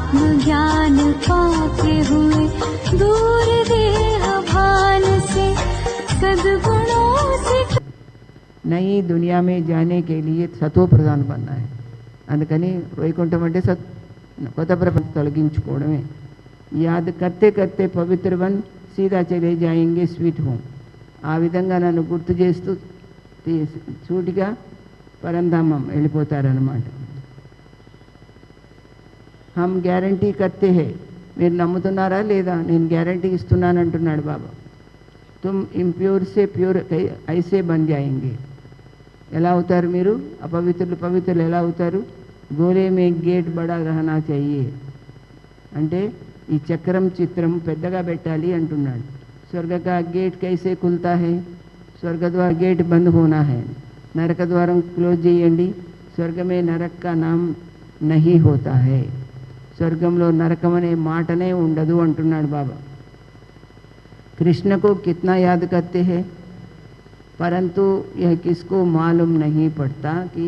आत्मज्ञान पाके हुए दूर देह भान से सद्गुणों से नई दुनिया में जाने के लिए सतो प्रधान बनना है. అందుకని వైకుంఠం అంటే కొత్త ప్రపంచం తొలగించుకోవడమే. యాద్ కర్తే కర్తే పవిత్ర బన్ సీదా చలే జాయింగే స్వీట్ హోమ్. ఆ విధంగా నన్ను గుర్తు చేస్తూ సూటిగా పరంధామం వెళ్ళిపోతారన్నమాట. హమ్ గ్యారంటీ కర్తే హే, మీరు నమ్ముతున్నారా లేదా? నేను గ్యారంటీ ఇస్తున్నాను అంటున్నాడు బాబా. తుమ్ ఇంప్యూర్ సే ప్యూర్ ఐసే బన్ జాయింగే. ఎలా అవుతారు మీరు? అపవిత్రులు పవిత్రులు ఎలా అవుతారు? గోలే మే గేట్ బడా రహనా చెయ్యే అంటే ఈ చక్రం చిత్రం పెద్దగా పెట్టాలి అంటున్నాడు. స్వర్గ కా గేట్ కైసే ఖుల్తా హై? స్వర్గద్వార గేట్ బంద్ హోనా హై. నరక ద్వారం క్లోజ్ చేయండి. స్వర్గమే నరక్ కా నామ్ నహీ హోతా హై. స్వర్గంలో నరకం అనే మాటనే ఉండదు అంటున్నాడు బాబా. కృష్ణకు కిత్నా యాద్ కర్తే హై, परंतु यह किसको मालूम नहीं पड़ता कि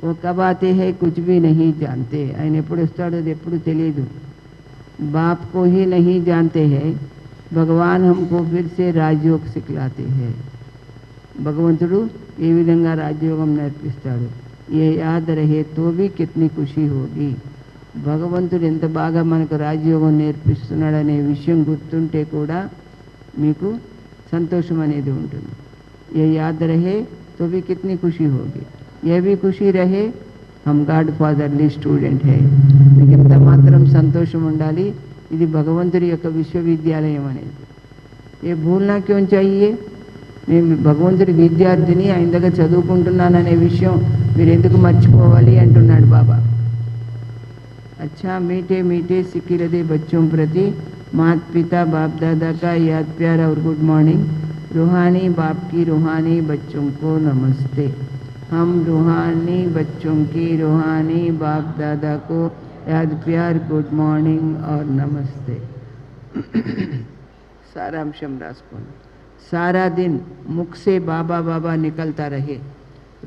वो कब आते हैं, कुछ भी नहीं जानते. ఆయన ఎప్పుడు వస్తాడో అది ఎప్పుడు తెలియదు. बाप को ही नहीं जानते हैं. भगवान हमको फिर से राजयोग सिखलाते हैं. భగవంతుడు ఏ విధంగా రాజయోగం నేర్పిస్తాడు. ये याद रहे तो भी कितनी खुशी होगी. భగవంతుడు ఎంత బాగా మనకు రాజయోగం నేర్పిస్తున్నాడనే విషయం గుర్తుంటే కూడా మీకు संतोषम అనేది ఉంటుంది. ये याद रहे तो भी कितनी खुशी होगी. यह भी खुशी रहे हम गाड फादरली स्टूडेंट है. మీకు ఎంత మాత్రం సంతోషం ఉండాలి, ఇది భగవంతుడి యొక్క విశ్వవిద్యాలయం అనేది. ఏ భూల్నా క్యోं चाहिए? నేను భగవంతుడి విద్యార్థిని, ఆయన దగ్గర చదువుకుంటున్నాననే విషయం మీరు ఎందుకు మర్చిపోవాలి అంటున్నాడు బాబా. अच्छा मीठे मीठे सिक्की हृदय बच्चों प्रति माता पिता बाप दादा का याद प्यार और गुड मॉर्निंग. रूहानी बाप की रूहानी बच्चों को नमस्ते. हम रूहानी बच्चों की रूहानी बाप दादा को याद प्यार गुड मॉर्निंग और नमस्ते. सारांशम राసుకోండి. सारा दिन मुख से बाबा बाबा निकलता रहे.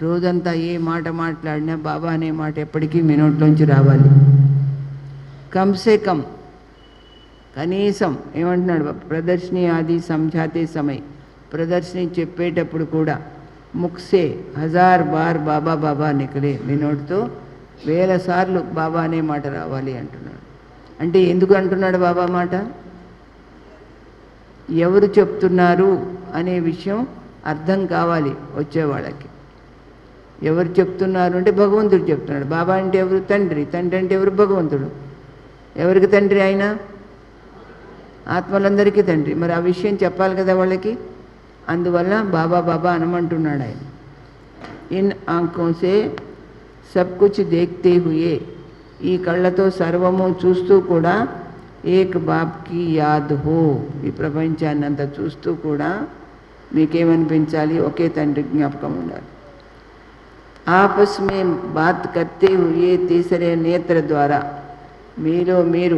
రోజంతా ఏ మాట మాట్లాడినా బాబా అనే మాట ఎప్పటికీ మీ నోట్లోంచి రావాలి. कम से कम కనీసం ఏమంటున్నాడు? ప్రదర్శని ఆది సంఝాతే సమయ, ప్రదర్శని చెప్పేటప్పుడు కూడా ముక్సే 1000 బార్ బాబా బాబా నికలే. మీ నోటితో 1000 సార్లు బాబా అనే మాట రావాలి అంటున్నాడు. అంటే ఎందుకు అంటున్నాడు బాబా మాట? ఎవరు చెప్తున్నారు అనే విషయం అర్థం కావాలి వచ్చేవాళ్ళకి. ఎవరు చెప్తున్నారు అంటే భగవంతుడు చెప్తున్నాడు. బాబా అంటే ఎవరు? తండ్రి. తండ్రి అంటే ఎవరు? భగవంతుడు. ఎవరికి తండ్రి? ఆయన ఆత్మలందరికీ తండ్రి. మరి ఆ విషయం చెప్పాలి కదా వాళ్ళకి. అందువల్ల బాబా బాబా అనమంటున్నాడు ఆయన. ఇన్ ఆంఖోं से सब कुछ देखते हुए, ఈ కళ్ళతో సర్వము చూస్తూ కూడా ఏక్ బాప్కి యాద్ హో, ఈ ప్రపంచాన్ని అంతా చూస్తూ కూడా మీకేమనిపించాలి? ఒకే తండ్రి జ్ఞాపకం ఉండాలి. ఆపస్ మే బాత్ కర్తే హుయే తీసరే నేత్ర ద్వారా, మీలో మీరు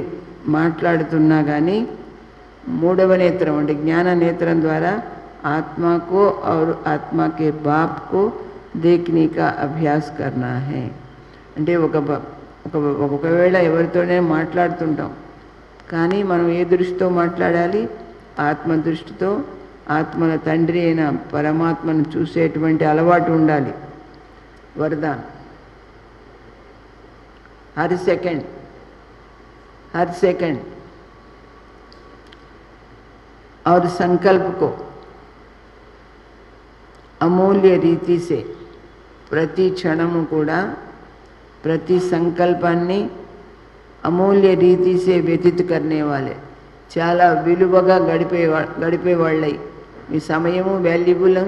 మాట్లాడుతున్నా కానీ మూడవ నేత్రం అంటే జ్ఞాన నేత్రం ద్వారా ఆత్మకు और आत्मा के बाप को देखने का अभ्यास करना है. అంటే ఒకవేళ ఎవరితోనే మాట్లాడుతుంటాం కానీ మనం ఏ దృష్టితో మాట్లాడాలి? ఆత్మ దృష్టితో. ఆత్మల తండ్రి అయిన పరమాత్మను చూసేటువంటి అలవాటు ఉండాలి. वरदान हर सेकंड और संकल्प को अमूल्य रीति से प्रति क्षणము కూడా ప్రతి సంకల్పాన్ని అమూల్య రీతి से व्यतीत करने वाले, చాలా విలువగా గడిపే వాళ్ళై. మీ సమయము వాల్యుబుల్,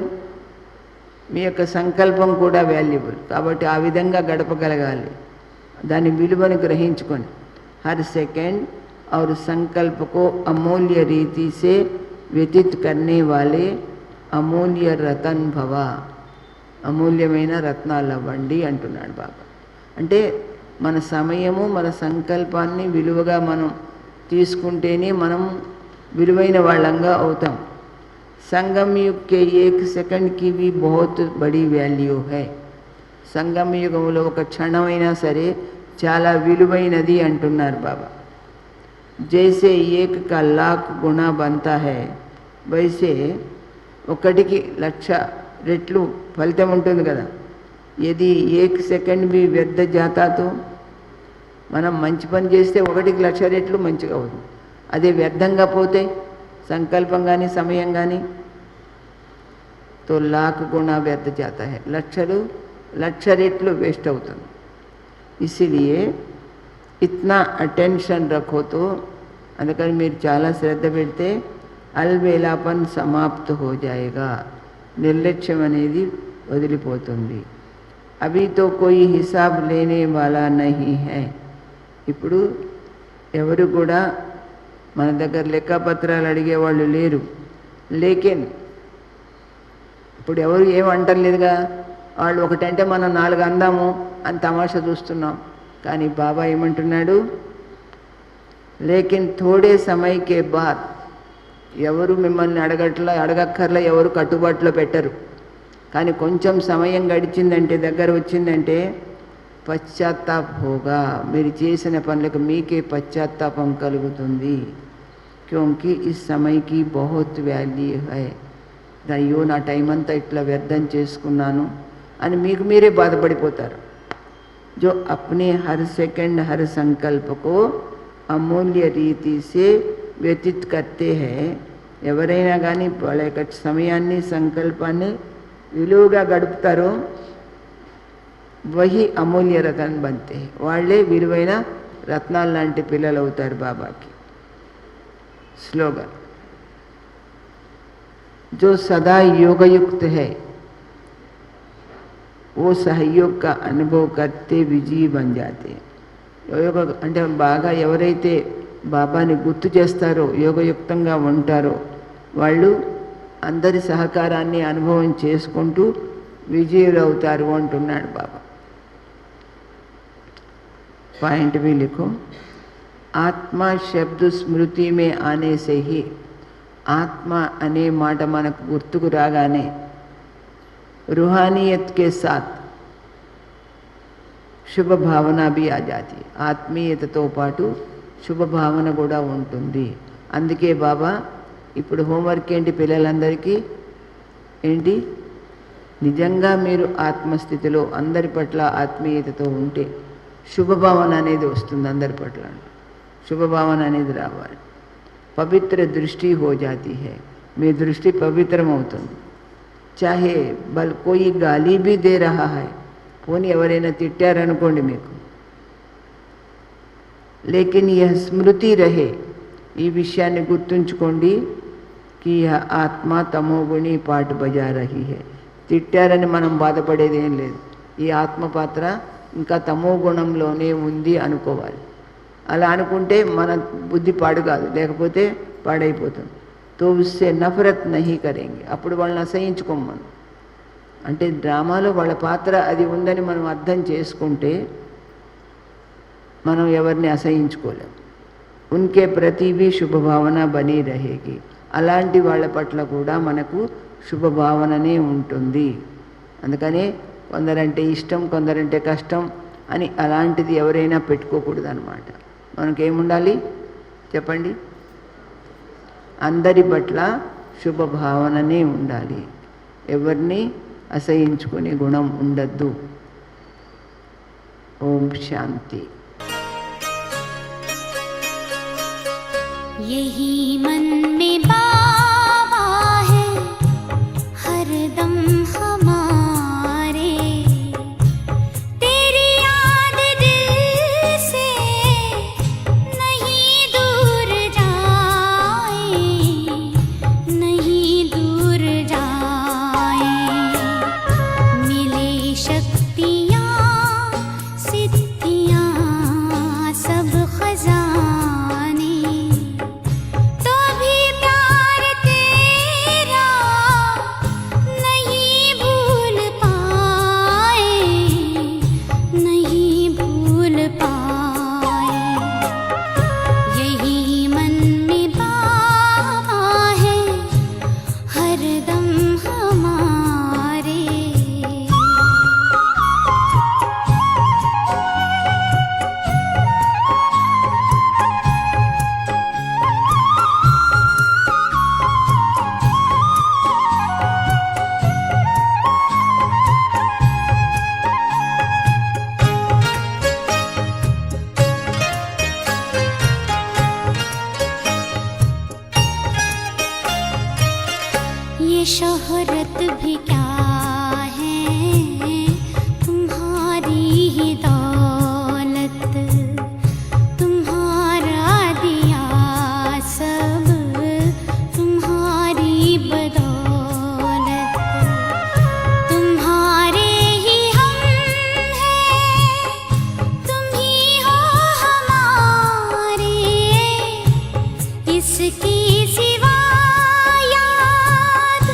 మీ యొక్క సంకల్పం కూడా వాల్యుబుల్. కాబట్టి ఆ విధంగా గడపగలగాలి. దాని విలువను గ్రహించుకొని हर सेकंड और संकल्प को अमूल्य रीति से व्यतीत करने वाले अमूल्य रतन भव, అమూల్యమైన రత్నాలు అవ్వండి అంటున్నాడు బాబా. అంటే మన సమయము మన సంకల్పాన్ని విలువగా మనం తీసుకుంటేనే మనం విలువైన వాళ్ళంగా అవుతాం. संगम युग के 1 सेकंड की भी बहुत बड़ी वैल्यू है. సంగమ యుగంలో ఒక క్షణమైనా సరే చాలా విలువైనది అంటున్నారు బాబా. జైసే ఏక్ కా లాఖ్ గుణా బంతా హై, వైసే ఒకటికి 1,00,000 రెట్లు ఫలితం ఉంటుంది కదా. ఏది ఏక్ సెకండ్ బి వ్యర్థ జాతాతో, మనం మంచి పని చేస్తే 1కి 1,00,000 రెట్లు మంచిగా అవుతుంది. అదే వ్యర్థంగా పోతే సంకల్పం కానీ సమయం కానీ తో 1,00,000 గుణా వ్యర్థ జాతా హై, 1,00,000 రెట్లు వేస్ట్ అవుతుంది. ఇసిలియే ఇత్నా అటెన్షన్ రఖో. అందుకని మీరు చాలా శ్రద్ధ పెడితే అల్వేలాపన్ సమాప్త హో జాయేగా, నిర్లక్ష్యం అనేది వదిలిపోతుంది. అభీ తో కోయి హిసాబ్ లేనే వాలా నహీ హై. ఇప్పుడు ఎవరు కూడా మన దగ్గర లెక్కపత్రాలు అడిగేవాళ్ళు లేరు. లేకిన్ ఇప్పుడు ఎవరు ఏమంటలేదుగా, వాళ్ళు ఒకటంటే మనం 4 అందాము అని తమాషా చూస్తున్నాం. కానీ బాబా ఏమంటున్నాడు, లేకిన్ థోడే సమయకే బాద్, ఎవరు మిమ్మల్ని అడగక్కర్లా, ఎవరు కట్టుబాటులో పెట్టరు. కానీ కొంచెం సమయం గడిచిందంటే, దగ్గర వచ్చిందంటే పశ్చాత్తాప్ హోగా, మీరు చేసిన పనులకు మీకే పశ్చాత్తాపం కలుగుతుంది. క్యోంకి ఈ సమయకి బహుత్ వాల్యూ హై, అయ్యో నా టైం అంతా ఇట్లా వ్యర్థం చేసుకున్నాను అని మీకు మీరే బాధపడిపోతారు. जो अपने हर सेकंड हर संकल्प को अमूल्य रीति से व्यतीत करते हैं, ఎవరైనా కానీ వాళ్ళ యొక్క సమయాన్ని సంకల్పాన్ని విలువగా గడుపుతారో వహి అమూల్య రతన్ బంతే, వాళ్ళే విలువైన రత్నాలు లాంటి పిల్లలు అవుతారు బాబాకి. స్లోగన్, जो सदा योगयुक्त है वो सहयोग का अनुभव करते विजयी बन जाते. యోగ అంటే బాగా ఎవరైతే బాబాని గుర్తు చేస్తారో, యోగయుక్తంగా ఉంటారో వాళ్ళు అందరి సహకారాన్ని అనుభవం చేసుకుంటూ విజయులు అవుతారు అంటున్నాడు బాబా. పాయింట్ भी लिखो, ఆత్మ శబ్ద స్మృతి మే ఆనే సే హి, ఆత్మ అనే మాట మనకు గుర్తుకు రాగానే रूहानियत के साथ శుభ భావన भी आ जाती. ఆత్మీయతతో పాటు శుభ భావన కూడా ఉంటుంది. అందుకే బాబా ఇప్పుడు హోంవర్క్ ఏంటి పిల్లలందరికీ, ఏంటి, నిజంగా మీరు ఆత్మస్థితిలో అందరి పట్ల ఆత్మీయతతో ఉంటే శుభభావన అనేది వస్తుంది. అందరి పట్ల శుభభావన అనేది రావాలి. పవిత్ర దృష్టి హో జాతి హై, మీ దృష్టి పవిత్రం అవుతుంది. చాహే బల్ కోయి గాలి भी दे रहा है, పోనీ ఎవరైనా తిట్టారనుకోండి మీకు, లేకిన్ యహ్ స్మృతి రహే, ఈ విషయాన్ని గుర్తుంచుకోండి కి యహ్ ఆత్మ తమోగుణి పాట బజా రహీ హై. తిట్టారని మనం బాధపడేది ఏం లేదు, ఈ ఆత్మ పాత్ర ఇంకా తమో గుణంలోనే ఉంది అనుకోవాలి. అలా అనుకుంటే మన బుద్ధి పాడు కాదు, లేకపోతే పాడైపోతుంది. తో ఉస్సే నఫరత్ నహీ కరేంగే, అప్పుడు వాళ్ళని అసహించుకోం మనం. అంటే డ్రామాలో వాళ్ళ పాత్ర అది ఉందని మనం అర్థం చేసుకుంటే మనం ఎవరిని అసహించుకోలేం. ఉన్కే ప్రతి भी శుభభావన బనీ రహేగి, అలాంటి వాళ్ళ పట్ల కూడా మనకు శుభభావననే ఉంటుంది. అందుకనే కొందరంటే ఇష్టం, కొందరంటే కష్టం అని అలాంటిది ఎవరైనా పెట్టుకోకూడదు అన్నమాట. మనకేముండాలి చెప్పండి, అందరి పట్ల శుభభావననే ఉండాలి, ఎవరిని అసహించుకునే గుణం ఉండద్దు. ఓం శాంతి. यही मन में बाबा है हरदम हमारे, तेरी याद दिल से नहीं दूर जाए, नहीं दूर जाए. मिले शक्तियाँ सिद्धियाँ सब खजाने, तो भी प्यार तेरा नहीं भूल पाए, नहीं भूल पाए. यही मन में बाबा है हरदम हमारे. शोहरत भी क्या है, तुम्हारी ही दौलत, तुम्हारा दिया सब, तुम्हारी बदौलत, तुम्हारे ही हम हैं, तुम ही हो हमारे, इसकी सिवा याद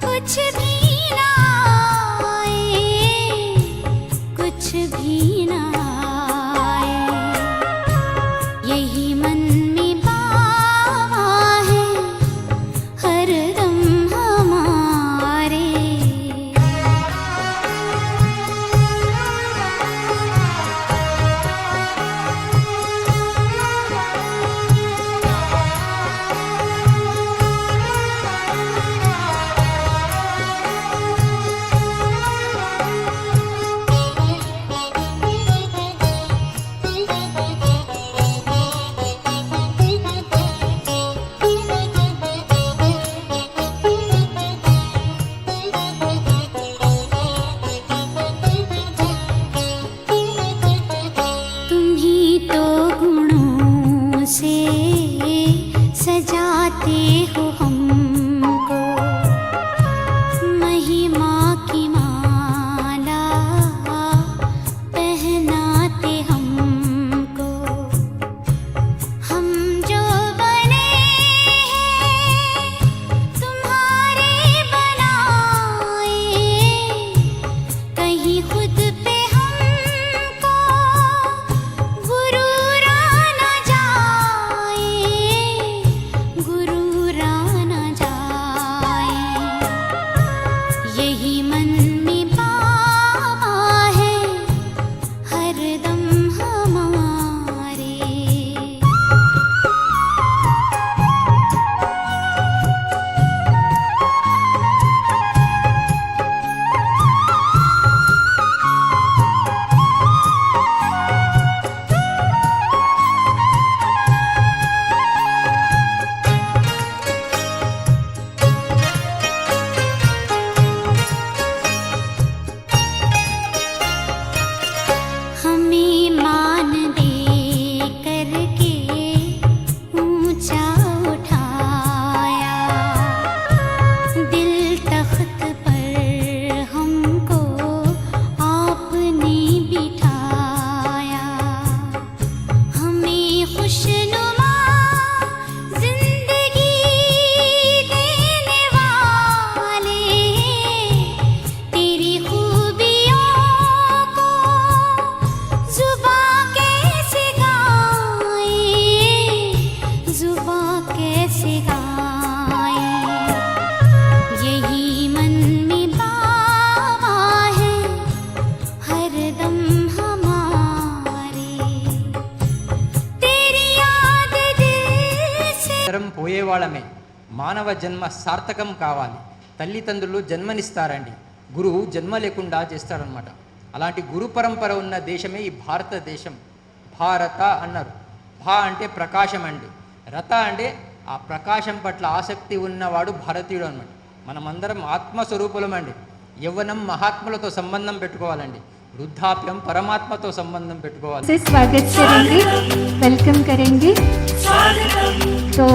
कुछ भी ना आए, कुछ भी ना आए। यही मन में बावा है हरदम हमारे। तुम ही तो गुणों से सजाते हो हमको, महिमा की माला पहनाते हमको। हम जो बने हैं तुम्हारे बनाए, कहीं खुद पे हमको गुरूर न जाए, गुरूर न जाए। यही मन में बाबा है हरदम हमारे। हमें मान दे करके ऊंचा उठाया, दिल तख्त पर हमको आपने बिठाया। हमें खुशनुमा जिंदगी देने वाले, तेरी खूबियों को जुबां कैसे गाएं, जुबां कैसे गाएं। यही मन में बाबा है हरदम हमारे। तेरी याद दिल से తరం పోయేవాళ్ళమే. మానవ జన్మ సార్థకం కావాలి. తల్లిదండ్రులు జన్మనిస్తారండి, గురువు జన్మ లేకుండా చేస్తారనమాట. అలాంటి గురు పరంపర ఉన్న దేశమే ఈ భారతదేశం. భారత అన్నారు. భా అంటే ప్రకాశం అండి, రత అంటే ఆ ప్రకాశం పట్ల ఆసక్తి ఉన్నవాడు భారతీయుడు అనమాట. మనమందరం ఆత్మస్వరూపులం అండి. యవ్వనం మహాత్ములతో సంబంధం పెట్టుకోవాలండి, వృద్ధాప్యం పరమాత్మతో సంబంధం పెట్టుకోవాలి. से स्वागत करेंगे, वेलकम करेंगे। तो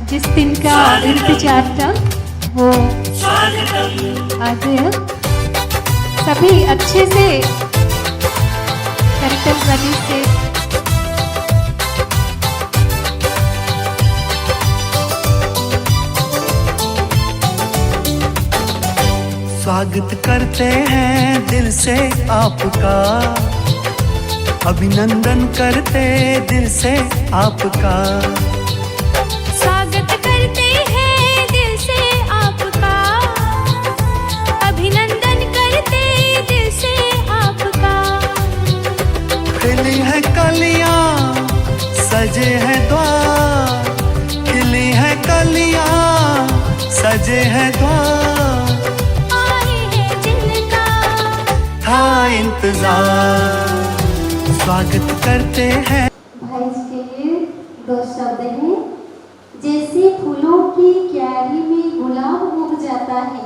जिस दिन का इंतजार था वो आ गया। सभी अच्छे से करतल बनी से स्वागत करते हैं दिल से आपका, अभिनंदन करते दिल से आपका। स्वागत करते हैं दिल से आपका, अभिनंदन करते दिल से आपका। खिली है कलियां सजे हैं द्वार, खिली है कलियां सजे हैं द्वार। आए हैं जिनका था इंतजार, स्वागत करते हैं। भाई इसके लिए दो शब्द हैं। जैसे फूलों की क्यारी में गुलाब उग जाता है,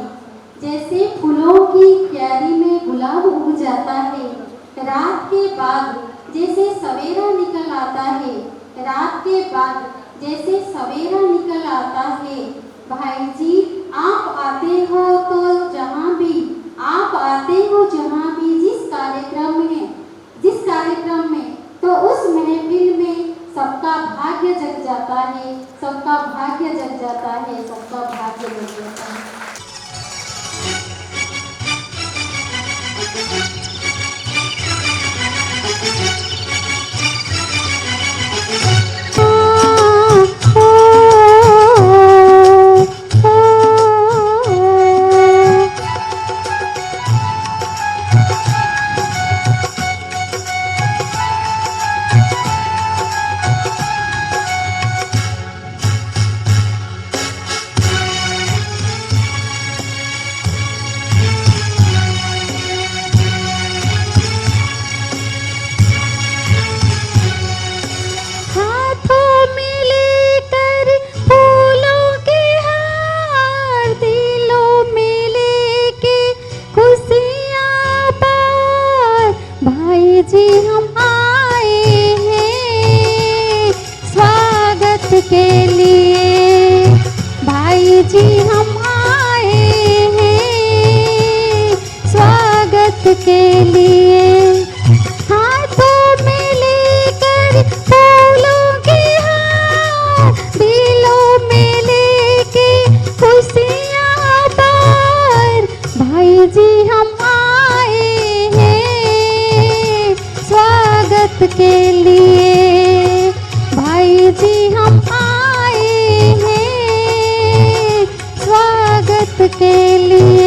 जैसे फूलों की क्यारी में गुलाब उग जाता है, रात के बाद जैसे सवेरा निकल आता है, रात के बाद जैसे सवेरा निकल आता है। भाई जी आप आते हो तो जहाँ भी आप आते हो जहाँ भी जिस कार्यक्रम में तो उस महफिल में सबका भाग्य जग जाता है, सबका भाग्य जग जाता है, सबका भाग्य जग जाता है। हाथों में लेकर फूलों के हार, दिलों में लेके खुशियाँ बार, भाई जी हम आए हैं स्वागत के लिए, भाई जी हम आए हैं स्वागत के लिए। हाथों में लेकर फूलों के हार, दिलों में लेके खुशियाँ बार, भाई जी हम आए हैं स्वागत के लिए, भाई जी हम आए हैं स्वागत के लिए।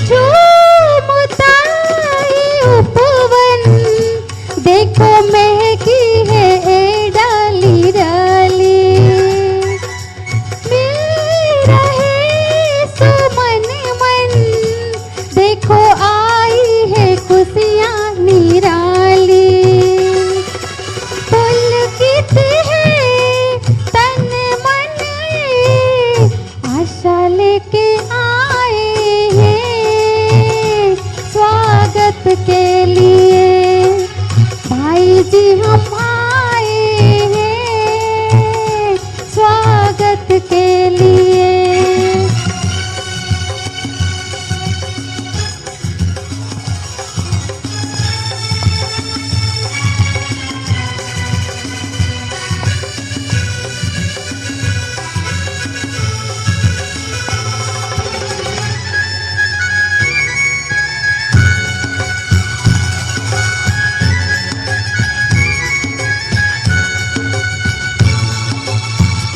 झूमता है उपवन, देखो महकी है ए डाली डाली, मिल रहे सुमन मन, देखो आई है खुशियाँ निराली। पुलकित है तन मन ये, आशा लेके आए हैं स्वागत के लिए, भाई जी हम आए हैं स्वागत के लिए।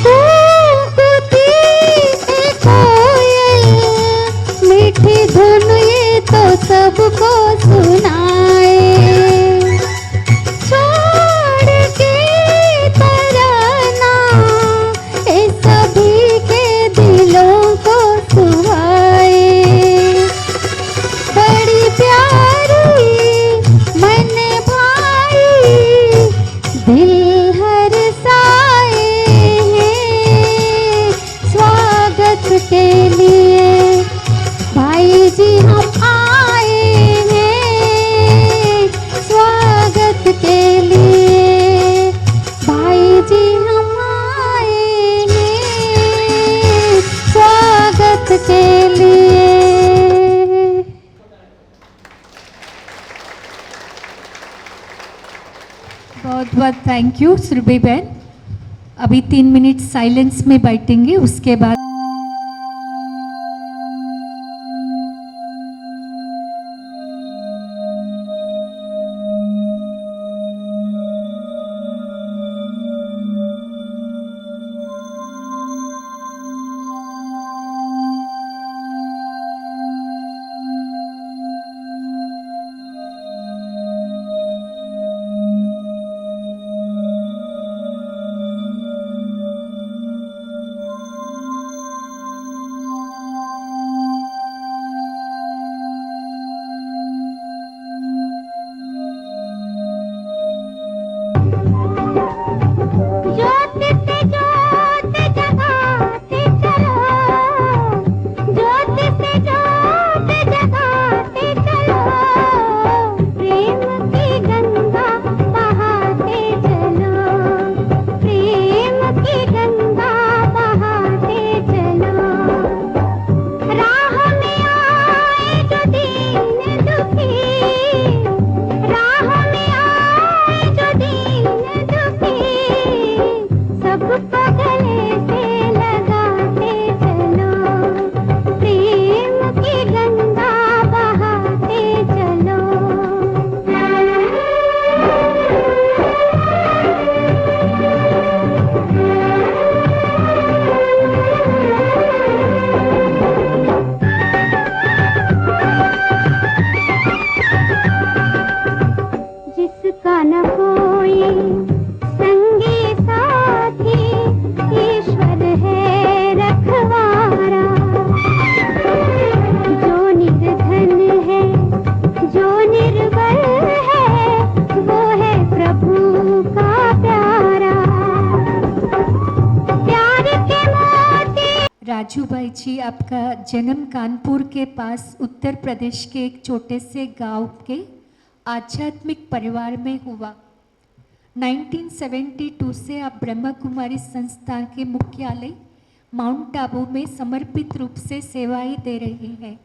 कूकती है कोयल, मीठी धुन ये तो सबको सुनाए, छोड़ के तराना ये सभी के दिलों को सुहाए। बड़ी प्यारी मन भाई दिल हर साए हैं स्वागत के लिए, भाई जी हम आए हैं स्वागत के लिए, भाई जी हम आए हैं स्वागत के लिए। बहुत बहुत थैंक यू सुरभि बहन। अभी 3 मिनट साइलेंस में बैठेंगे, उसके बाद को गले से लगाते चलो, प्रेम की गंगा बहाते चलो। जिसका न कोई संगी साथी, ईश्वर है रखवारा। जो निर्धन है, जो निर्बल है, वो है प्रभु का प्यारा। प्यार के मोती। राजू भाई जी, आपका जन्म कानपुर के पास उत्तर प्रदेश के एक छोटे से गांव के आध्यात्मिक परिवार में हुआ। 1972 से आप ब्रह्मा कुमारी संस्थान के मुख्यालय माउंट आबू में समर्पित रूप से सेवाएं दे रहे हैं।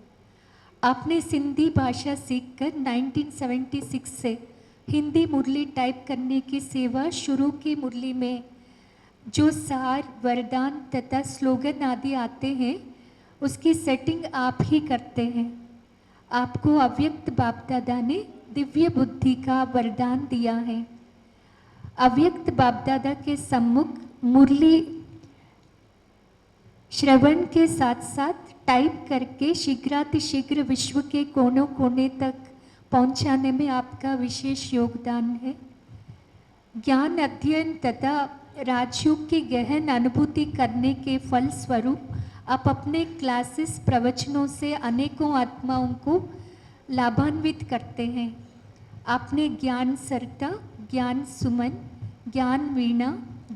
आपने सिंधी भाषा सीखकर 1976 से हिंदी मुरली टाइप करने की सेवा शुरू की। मुरली में जो सार, वरदान तथा स्लोगन आदि आते हैं, उसकी सेटिंग आप ही करते हैं। आपको अव्यक्त बाप दादा ने दिव्य बुद्धि का वरदान दिया है। अव्यक्त बाप दादा के सम्मुख मुरली श्रवण के साथ साथ टाइप करके शीघ्रातिशीघ्र विश्व के कोनों कोने तक पहुंचाने में आपका विशेष योगदान है। ज्ञान अध्ययन तथा राजयोग की गहन अनुभूति करने के फल स्वरूप आप अपने क्लासेस प्रवचनों से अनेकों आत्माओं को लाभान्वित करते हैं। आपने ज्ञान सरता, ज्ञान सुमन, ज्ञान वीणा,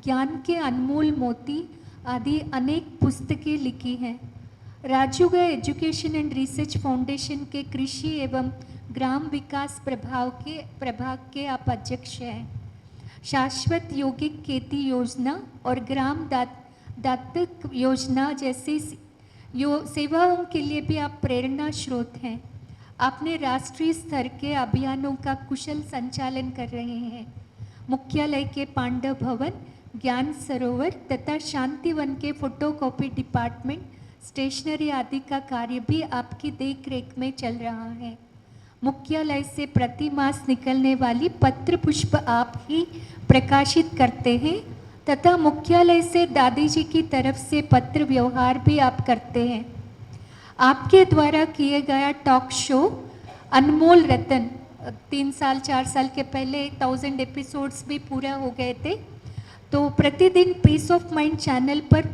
ज्ञान के अनमोल मोती आदि अनेक पुस्तकें लिखी हैं। राजूगा एजुकेशन एंड रिसर्च फाउंडेशन के कृषि एवं ग्राम विकास प्रभाग के आप अध्यक्ष हैं। शाश्वत यौगिक खेती योजना और ग्राम दत्तक योजना जैसी सेवाओं के लिए भी आप प्रेरणा स्रोत हैं। आपने राष्ट्रीय स्तर के अभियानों का कुशल संचालन कर रहे हैं। मुख्यालय के पांडव भवन, ज्ञान सरोवर तथा शांतिवन के फोटोकॉपी डिपार्टमेंट, स्टेशनरी आदि का कार्य भी आपकी देखरेख में चल रहा है। मुख्यालय से प्रति मास निकलने वाली पत्र पुष्प आप ही प्रकाशित करते हैं तथा मुख्यालय से दादी जी की तरफ से पत्र व्यवहार भी आप करते हैं। आपके द्वारा किए गया टॉक शो अनमोल रतन 3 साल 4 साल के पहले 1000 एपिसोड्स भी पूरा हो गए थे, तो प्रतिदिन पीस ऑफ माइंड चैनल पर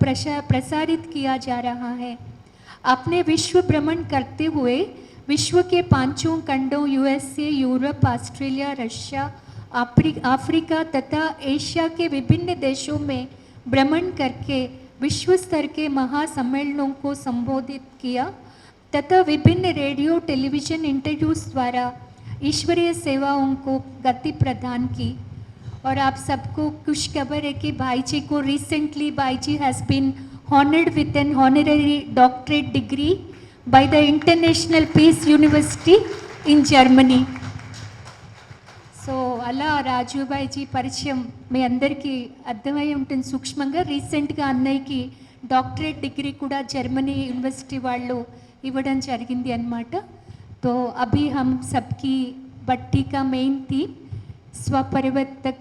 प्रसारित किया जा रहा है। आपने विश्व भ्रमण करते हुए विश्व के 5 खंडों USA, Europe, Australia, Russia, Africa तथा एशिया के विभिन्न देशों में भ्रमण करके विश्व स्तर के महासम्मेलनों को संबोधित किया तथा विभिन्न रेडियो टेलीविज़न इंटरव्यूज द्वारा ईश्वरीय सेवाओं को गति प्रदान की। और आप सबको खुशखबर है कि भाई जी को रिसेंटली भाई ji has been honoured with an honorary doctorate degree by the International Peace University in Germany. So అలా రాజుబాయి జీ పరిచయం మీ అందరికీ అర్థమై ఉంటుంది సూక్ష్మంగా. రీసెంట్గా అన్నయ్యకి డాక్టరేట్ డిగ్రీ కూడా జర్మనీ యూనివర్సిటీ వాళ్ళు ఇవ్వడం జరిగింది అన్నమాట. तो अभी हम सबकी भट्टी का मेन थीम स्वपरिवर्तक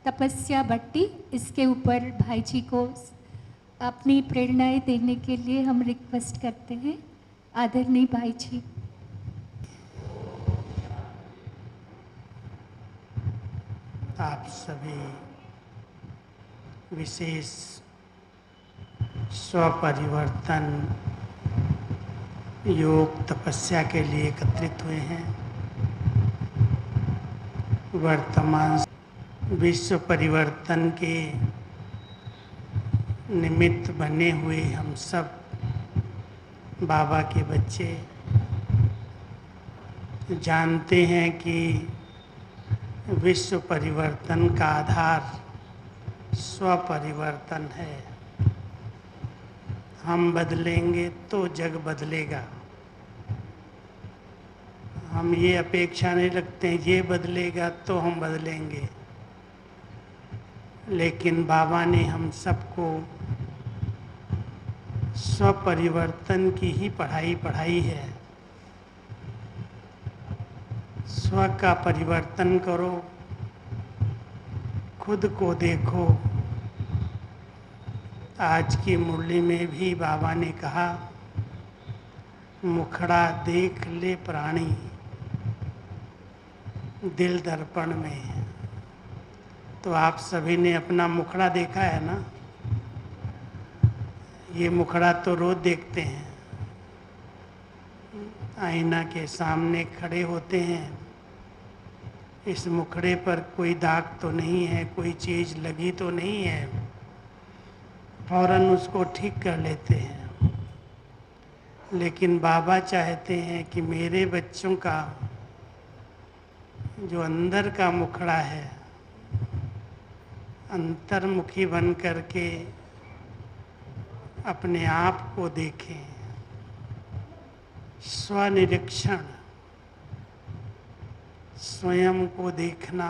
तपस्या भट्टी, इसके ऊपर भाई जी को अपनी प्रेरणाएं देने के लिए हम रिक्वेस्ट करते हैं। आदरणीय भाई जी। आप सभी विशेष स्वपरिवर्तन योग तपस्या के लिए एकत्रित हुए हैं। वर्तमान विश्व परिवर्तन के निमित्त बने हुए हम सब बाबा के बच्चे जानते हैं कि विश्व परिवर्तन का आधार स्वपरिवर्तन है। हम बदलेंगे तो जग बदलेगा। हम ये अपेक्षा नहीं रखते हैं ये बदलेगा तो हम बदलेंगे, लेकिन बाबा ने हम सबको स्वपरिवर्तन की ही पढ़ाई पढ़ाई है। स्व का परिवर्तन करो, खुद को देखो। आज की मुरली में भी बाबा ने कहा, मुखड़ा देख ले प्राणी दिल दर्पण में। तो आप सभी ने अपना मुखड़ा देखा है ना? ये मुखड़ा तो रोज देखते हैं, आईना के सामने खड़े होते हैं। इस मुखड़े पर कोई दाग तो नहीं है, कोई चीज लगी तो नहीं है, फौरन उसको ठीक कर लेते हैं। लेकिन बाबा चाहते हैं कि मेरे बच्चों का जो अंदर का मुखड़ा है, अंतर्मुखी बन करके अपने आप को देखें। स्वनिरीक्षण, स्वयं को देखना।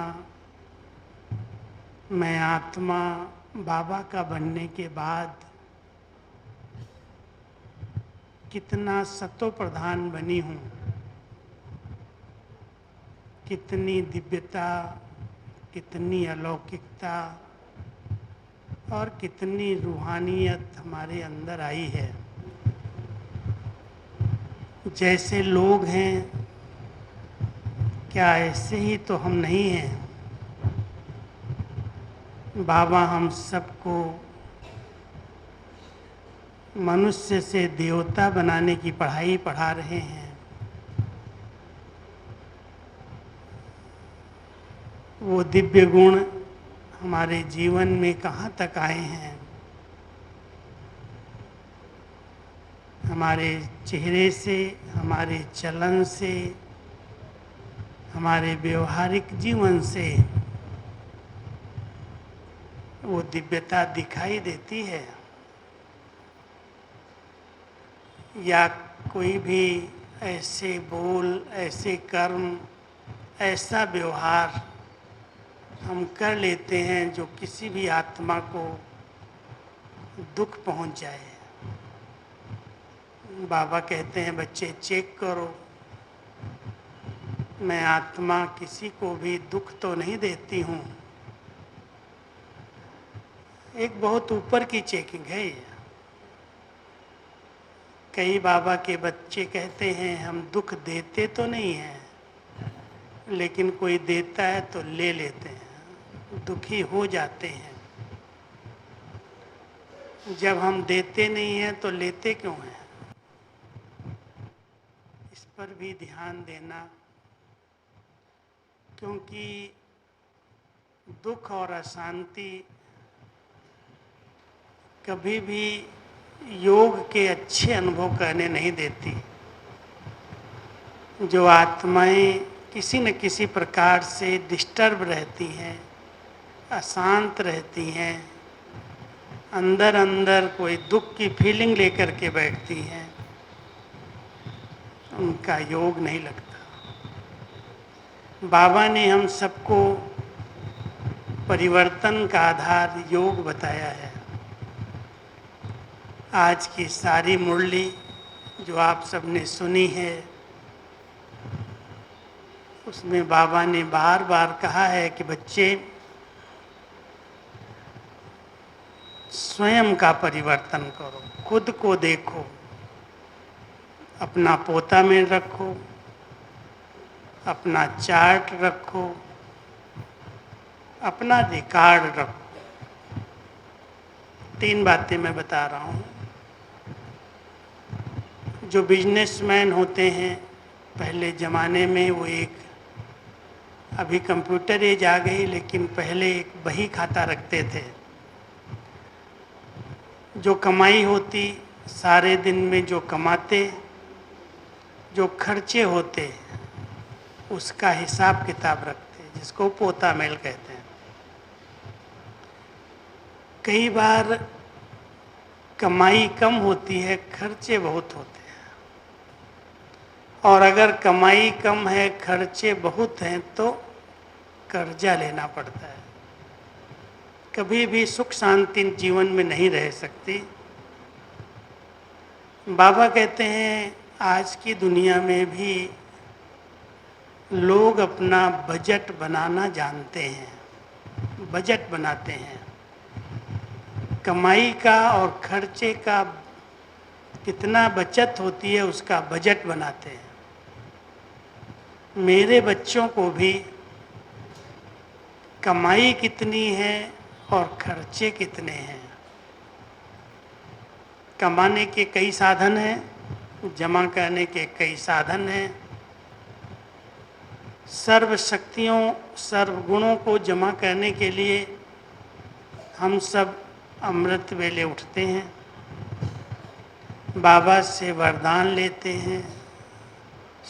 मैं आत्मा बाबा का बनने के बाद कितना सतो प्रधान बनी हूँ, कितनी दिव्यता, कितनी अलौकिकता और कितनी रूहानियत हमारे अंदर आई है। जैसे लोग हैं, क्या ऐसे ही तो हम नहीं हैं? बाबा हम सबको मनुष्य से देवता बनाने की पढ़ाई पढ़ा रहे हैं। वो दिव्य गुण हमारे जीवन में कहाँ तक आए हैं? हमारे चेहरे से, हमारे चलन से, हमारे व्यवहारिक जीवन से वो दिव्यता दिखाई देती है। या कोई भी ऐसे बोल, ऐसे कर्म, ऐसा व्यवहार हम कर लेते हैं जो किसी भी आत्मा को दुख पहुंच जाए। बाबा कहते हैं, बच्चे चेक करो, मैं आत्मा किसी को भी दुख तो नहीं देती हूँ। एक बहुत ऊपर की चेकिंग है ये। कई बाबा के बच्चे कहते हैं, हम दुख देते तो नहीं हैं, लेकिन कोई देता है तो ले लेते हैं, दुखी हो जाते हैं। जब हम देते नहीं हैं तो लेते क्यों हैं? इस पर भी ध्यान देना, क्योंकि दुख और अशांति कभी भी योग के अच्छे अनुभव करने नहीं देती। जो आत्माएं किसी न किसी प्रकार से डिस्टर्ब रहती हैं, अशांत रहती हैं, अंदर अंदर कोई दुख की फीलिंग लेकर के बैठती हैं, उनका योग नहीं लगता। बाबा ने हम सबको परिवर्तन का आधार योग बताया है। आज की सारी मुरली जो आप सबने सुनी है, उसमें बाबा ने बार बार कहा है कि बच्चे स्वयं का परिवर्तन करो, खुद को देखो, अपना पोता में रखो, अपना चार्ट रखो, अपना रिकॉर्ड रखो। 3 बातें मैं बता रहा हूँ। जो बिजनेसमैन होते हैं, पहले ज़माने में वो एक, अभी कंप्यूटर एज आ गई, लेकिन पहले एक बही खाता रखते थे। जो कमाई होती, सारे दिन में जो कमाते, जो खर्चे होते, उसका हिसाब किताब रखते, जिसको पोता मेल कहते हैं। कई बार कमाई कम होती है, खर्चे बहुत होते हैं, और अगर कमाई कम है, खर्चे बहुत हैं, तो कर्जा लेना पड़ता है। कभी भी सुख शांति जीवन में नहीं रह सकती। बाबा कहते हैं आज की दुनिया में भी लोग अपना बजट बनाना जानते हैं, बजट बनाते हैं, कमाई का और खर्चे का कितना बचत होती है उसका बजट बनाते हैं। मेरे बच्चों को भी कमाई कितनी है और खर्चे कितने हैं। कमाने के कई साधन हैं, जमा करने के कई साधन हैं। सर्व शक्तियों सर्व गुणों को जमा करने के लिए हम सब अमृत वेले उठते हैं, बाबा से वरदान लेते हैं,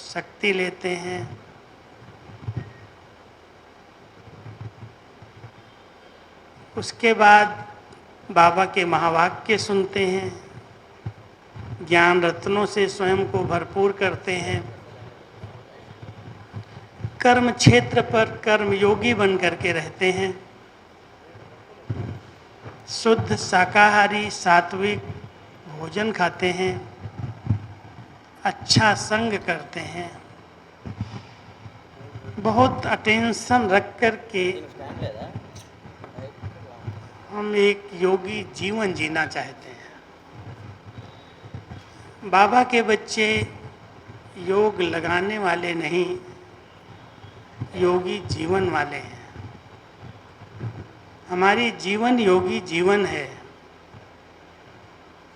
शक्ति लेते हैं। उसके बाद बाबा के महावाक्य सुनते हैं, ज्ञान रत्नों से स्वयं को भरपूर करते हैं, कर्म क्षेत्र पर कर्म योगी बन करके रहते हैं, शुद्ध शाकाहारी सात्विक भोजन खाते हैं, अच्छा संग करते हैं, बहुत अटेंशन रख कर के हम एक योगी जीवन जीना चाहते हैं। बाबा के बच्चे योग लगाने वाले नहीं, योगी जीवन वाले हैं। हमारी जीवन योगी जीवन है।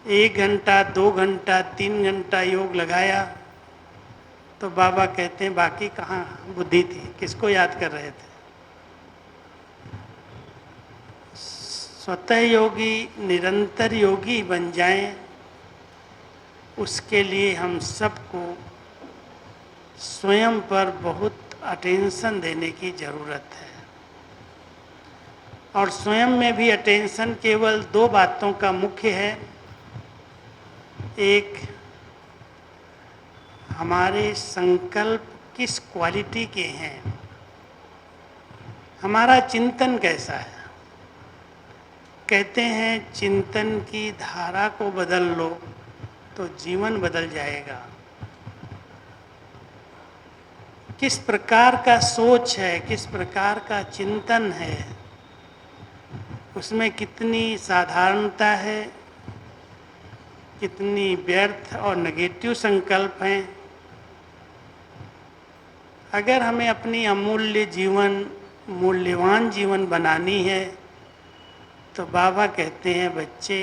1 घंटा 2 घंटा 3 घंटा योग लगाया तो बाबा कहते हैं बाकी कहाँ बुद्धि थी, किसको याद कर रहे थे। स्वतः योगी निरंतर योगी बन जाएं, उसके लिए हम सबको स्वयं पर बहुत अटेंशन देने की ज़रूरत है। और स्वयं में भी अटेंशन केवल 2 बातों का मुख्य है। एक, हमारे संकल्प किस क्वालिटी के हैं, हमारा चिंतन कैसा है। कहते हैं चिंतन की धारा को बदल लो तो जीवन बदल जाएगा। किस प्रकार का सोच है, किस प्रकार का चिंतन है, उसमें कितनी साधारणता है, कितनी व्यर्थ और नेगेटिव संकल्प हैं। अगर हमें अपनी अमूल्य जीवन, मूल्यवान जीवन बनानी है तो बाबा कहते हैं बच्चे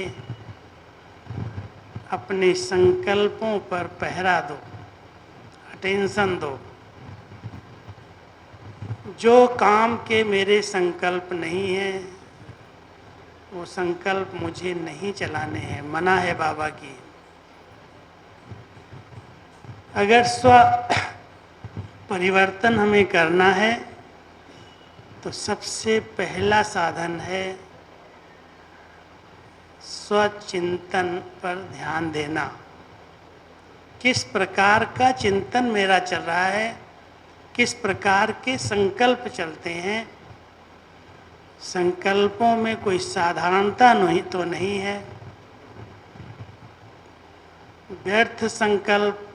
अपने संकल्पों पर पहरा दो, अटेंशन दो। जो काम के मेरे संकल्प नहीं है वो संकल्प मुझे नहीं चलाने हैं, मना है बाबा की। अगर स्व परिवर्तन हमें करना है तो सबसे पहला साधन है स्वचिंतन पर ध्यान देना। किस प्रकार का चिंतन मेरा चल रहा है, किस प्रकार के संकल्प चलते हैं। संकल्पों में कोई साधारणता नहीं तो नहीं है। व्यर्थ संकल्प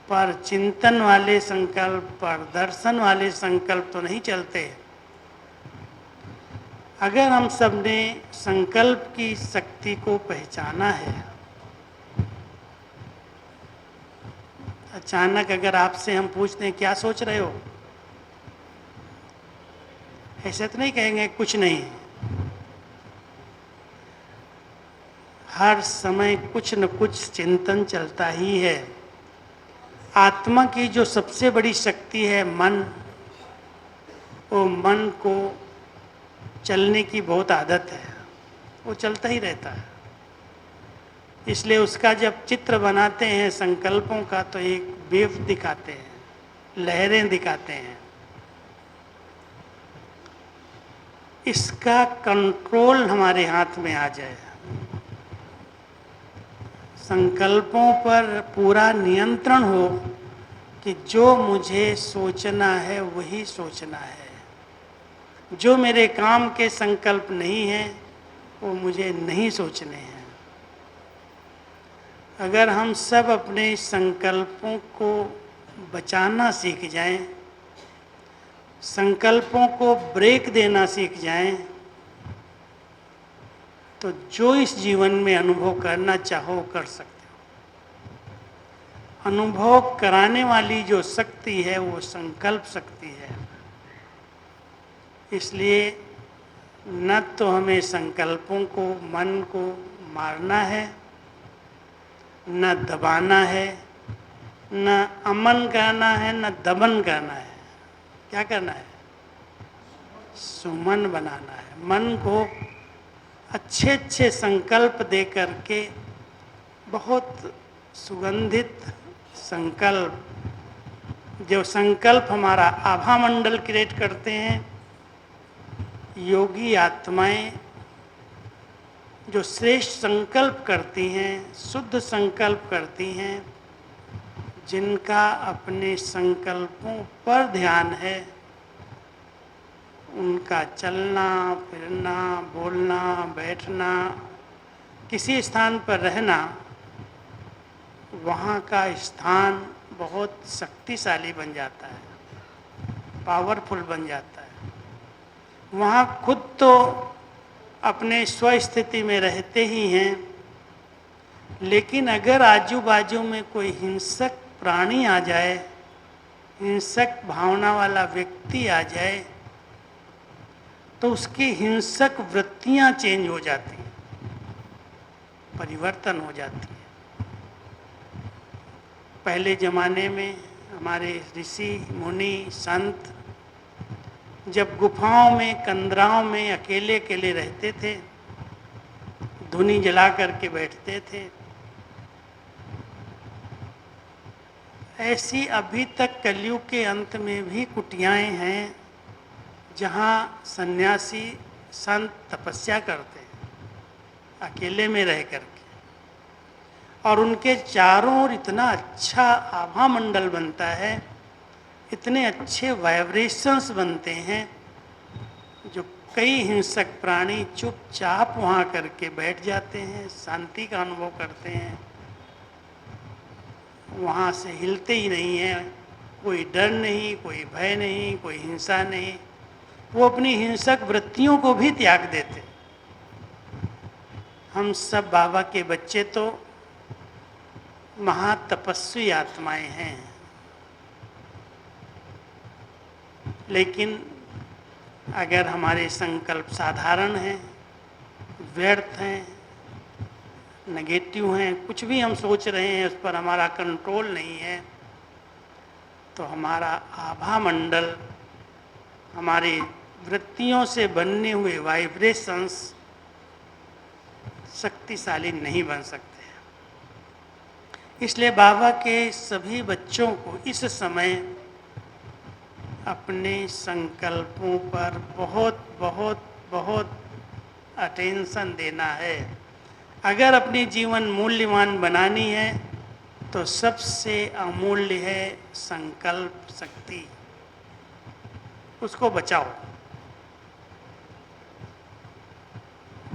पर, चिंतन वाले संकल्प पर, दर्शन वाले संकल्प तो नहीं चलते। अगर हम सब ने संकल्प की शक्ति को पहचाना है, अचानक अगर आपसे हम पूछते हैं क्या सोच रहे हो, ऐसे तो नहीं कहेंगे कुछ नहीं। हर समय कुछ न कुछ चिंतन चलता ही है। आत्मा की जो सबसे बड़ी शक्ति है मन, वो मन को चलने की बहुत आदत है, वो चलता ही रहता है। इसलिए उसका जब चित्र बनाते हैं संकल्पों का तो एक वेव दिखाते हैं, लहरें दिखाते हैं। इसका कंट्रोल हमारे हाथ में आ जाए, संकल्पों पर पूरा नियंत्रण हो कि जो मुझे सोचना है वही सोचना है। जो मेरे काम के संकल्प नहीं हैं वो मुझे नहीं सोचने हैं। अगर हम सब अपने संकल्पों को बचाना सीख जाएं, संकल्पों को ब्रेक देना सीख जाएं, तो जो इस जीवन में अनुभव करना चाहो कर सकते हो। अनुभव कराने वाली जो शक्ति है वो संकल्प शक्ति है। इसलिए न तो हमें संकल्पों को, मन को मारना है, न दबाना है, न अमन करना है, न दमन करना है। क्या करना है? सुमन बनाना है। मन को अच्छे अच्छे संकल्प दे करके, बहुत सुगंधित संकल्प, जो संकल्प हमारा आभा मंडल क्रिएट करते हैं। योगी आत्माएं जो श्रेष्ठ संकल्प करती हैं, शुद्ध संकल्प करती हैं, जिनका अपने संकल्पों पर ध्यान है, उनका चलना फिरना, बोलना, बैठना, किसी स्थान पर रहना, वहाँ का स्थान बहुत शक्तिशाली बन जाता है, पावरफुल बन जाता है। वहाँ खुद तो अपने स्वस्थिति में रहते ही हैं, लेकिन अगर आजू बाजू में कोई हिंसक प्राणी आ जाए, हिंसक भावना वाला व्यक्ति आ जाए, तो उसकी हिंसक वृत्तियां चेंज हो जाती हैं, परिवर्तन हो जाती है। पहले ज़माने में हमारे ऋषि मुनि संत जब गुफाओं में, कंदराओं में अकेले अकेले रहते थे, धुनी जला करके बैठते थे। ऐसी अभी तक कलयुग के अंत में भी कुटियाएं हैं जहाँ सन्यासी संत तपस्या करते हैं अकेले में रह करके, और उनके चारों ओर इतना अच्छा आभा मंडल बनता है, इतने अच्छे वाइब्रेशंस बनते हैं, जो कई हिंसक प्राणी चुपचाप वहाँ करके बैठ जाते हैं, शांति का अनुभव करते हैं, वहाँ से हिलते ही नहीं हैं। कोई डर नहीं, कोई भय नहीं, कोई हिंसा नहीं। वो अपनी हिंसक वृत्तियों को भी त्याग देते। हम सब बाबा के बच्चे तो महातपस्वी आत्माएं हैं, लेकिन अगर हमारे संकल्प साधारण हैं, व्यर्थ हैं, नेगेटिव हैं, कुछ भी हम सोच रहे हैं उस पर हमारा कंट्रोल नहीं है, तो हमारा आभा मंडल, हमारी वृत्तियों से बनने हुए वाइब्रेशंस शक्तिशाली नहीं बन सकते। इसलिए बाबा के सभी बच्चों को इस समय अपने संकल्पों पर बहुत बहुत बहुत अटेंशन देना है। अगर अपनी जीवन मूल्यवान बनानी है तो सबसे अमूल्य है संकल्प शक्ति, उसको बचाओ।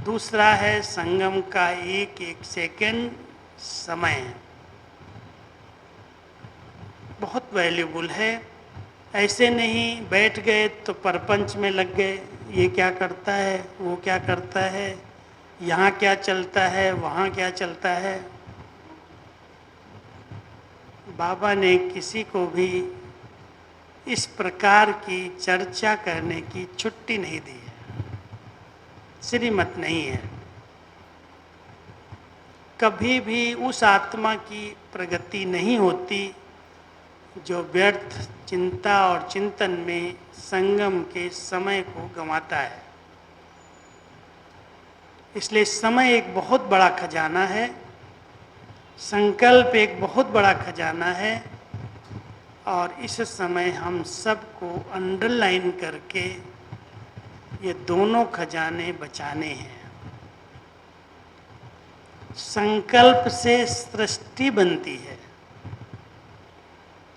दूसरा है संगम का एक एक सेकंड समय बहुत वैल्यूबल है। ऐसे नहीं बैठ गए तो परपंच में लग गए, ये क्या करता है, वो क्या करता है, यहाँ क्या चलता है, वहाँ क्या चलता है। बाबा ने किसी को भी इस प्रकार की चर्चा करने की छुट्टी नहीं दी है, श्रीमत नहीं है। कभी भी उस आत्मा की प्रगति नहीं होती जो व्यर्थ चिंता और चिंतन में संगम के समय को गंवाता है। इसलिए समय एक बहुत बड़ा खजाना है, संकल्प एक बहुत बड़ा खजाना है, और इस समय हम सबको अंडरलाइन करके ये दोनों खजाने बचाने हैं। संकल्प से सृष्टि बनती है,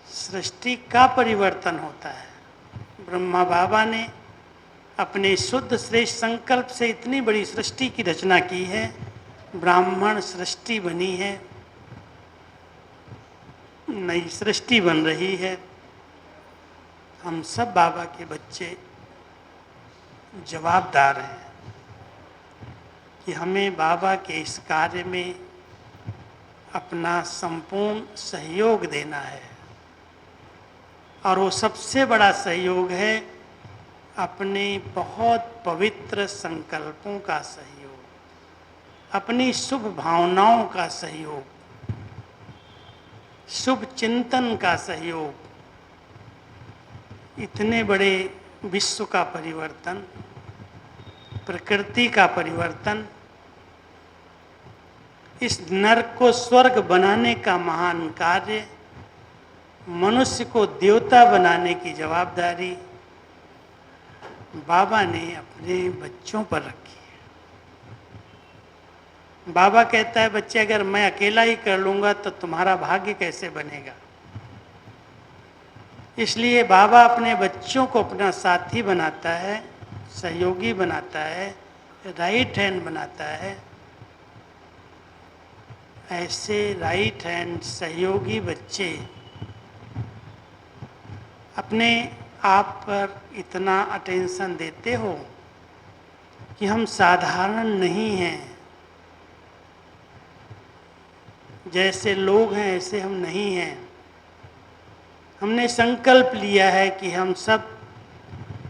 सृष्टि का परिवर्तन होता है। ब्रह्मा बाबा ने अपने शुद्ध श्रेष्ठ संकल्प से इतनी बड़ी सृष्टि की रचना की है, ब्राह्मण सृष्टि बनी है, नई सृष्टि बन रही है। हम सब बाबा के बच्चे जवाबदार हैं कि हमें बाबा के इस कार्य में अपना संपूर्ण सहयोग देना है। और वो सबसे बड़ा सहयोग है अपने बहुत पवित्र संकल्पों का सहयोग, अपनी शुभ भावनाओं का सहयोग, शुभ चिंतन का सहयोग। इतने बड़े विश्व का परिवर्तन, प्रकृति का परिवर्तन, इस नरक को स्वर्ग बनाने का महान कार्य, मनुष्य को देवता बनाने की जवाबदारी बाबा ने अपने बच्चों पर रखी है। बाबा कहता है, बच्चे अगर मैं अकेला ही कर लूँगा तो तुम्हारा भाग्य कैसे बनेगा। इसलिए बाबा अपने बच्चों को अपना साथी बनाता है, सहयोगी बनाता है, राइट हैंड बनाता है। ऐसे राइट हैंड सहयोगी बच्चे अपने आप पर इतना अटेंशन देते हो कि हम साधारण नहीं हैं। जैसे लोग हैं ऐसे हम नहीं हैं। हमने संकल्प लिया है कि हम सब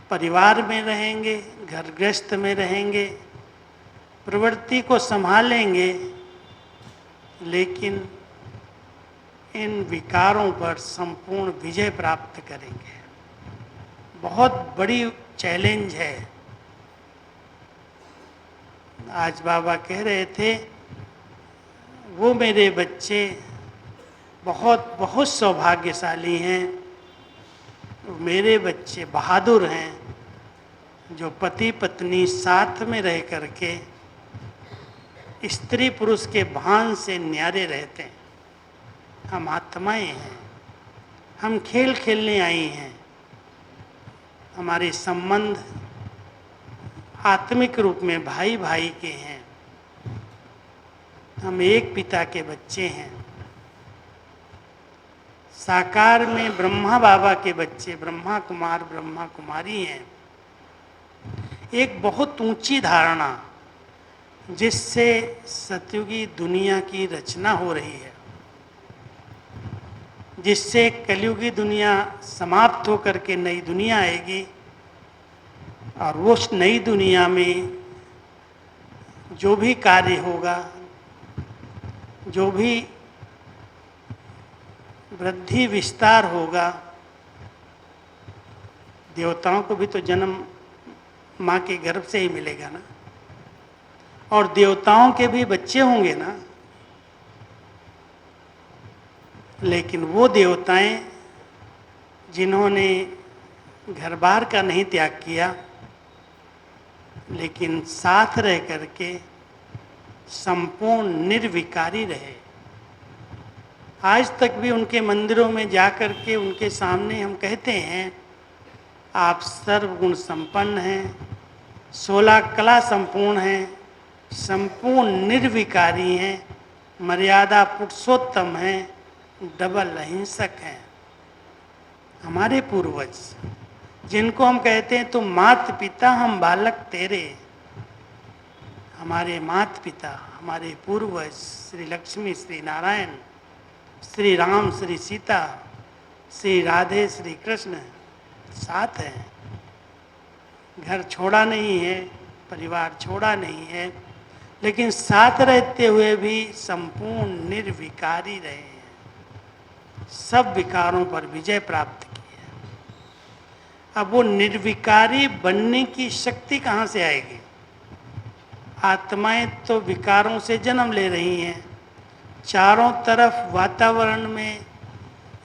परिवार में रहेंगे, घर गृहस्थ में रहेंगे, प्रवृत्ति को संभालेंगे, लेकिन इन विकारों पर संपूर्ण विजय प्राप्त करेंगे। बहुत बड़ी चैलेंज है। आज बाबा कह रहे थे, वो मेरे बच्चे बहुत बहुत सौभाग्यशाली हैं, मेरे बच्चे बहादुर हैं, जो पति पत्नी साथ में रह करके स्त्री पुरुष के भान से न्यारे रहते हैं। हम आत्माएं हैं, हम खेल खेलने आई हैं। हमारे संबंध आत्मिक रूप में भाई भाई के हैं। हम एक पिता के बच्चे हैं। साकार में ब्रह्मा बाबा के बच्चे, ब्रह्मा कुमार ब्रह्मा कुमारी हैं। एक बहुत ऊंची धारणा जिससे सतयुगी दुनिया की रचना हो रही है, जिससे कलयुगी दुनिया समाप्त होकर के नई दुनिया आएगी। और उस नई दुनिया में जो भी कार्य होगा, जो भी वृद्धि विस्तार होगा, देवताओं को भी तो जन्म माँ के गर्भ से ही मिलेगा ना, और देवताओं के भी बच्चे होंगे ना। लेकिन वो देवताएं जिन्होंने घर बार का नहीं त्याग किया, लेकिन साथ रह करके संपूर्ण निर्विकारी रहे। आज तक भी उनके मंदिरों में जा कर के उनके सामने हम कहते हैं, आप सर्वगुण संपन्न हैं, 16 कला संपूर्ण हैं, संपूर्ण निर्विकारी हैं, मर्यादा पुरुषोत्तम हैं, डबल अहिंसक हैं। हमारे पूर्वज जिनको हम कहते हैं तुम मात पिता हम बालक तेरे, हमारे मात पिता, हमारे पूर्वज श्री लक्ष्मी, श्री नारायण, श्री राम, श्री सीता, श्री राधे, श्री कृष्ण साथ हैं। घर छोड़ा नहीं है, परिवार छोड़ा नहीं है, लेकिन साथ रहते हुए भी संपूर्ण निर्विकारी रहे हैं। सब विकारों पर विजय प्राप्त की है। अब वो निर्विकारी बनने की शक्ति कहाँ से आएगी? आत्माएं तो विकारों से जन्म ले रही हैं। चारों तरफ वातावरण में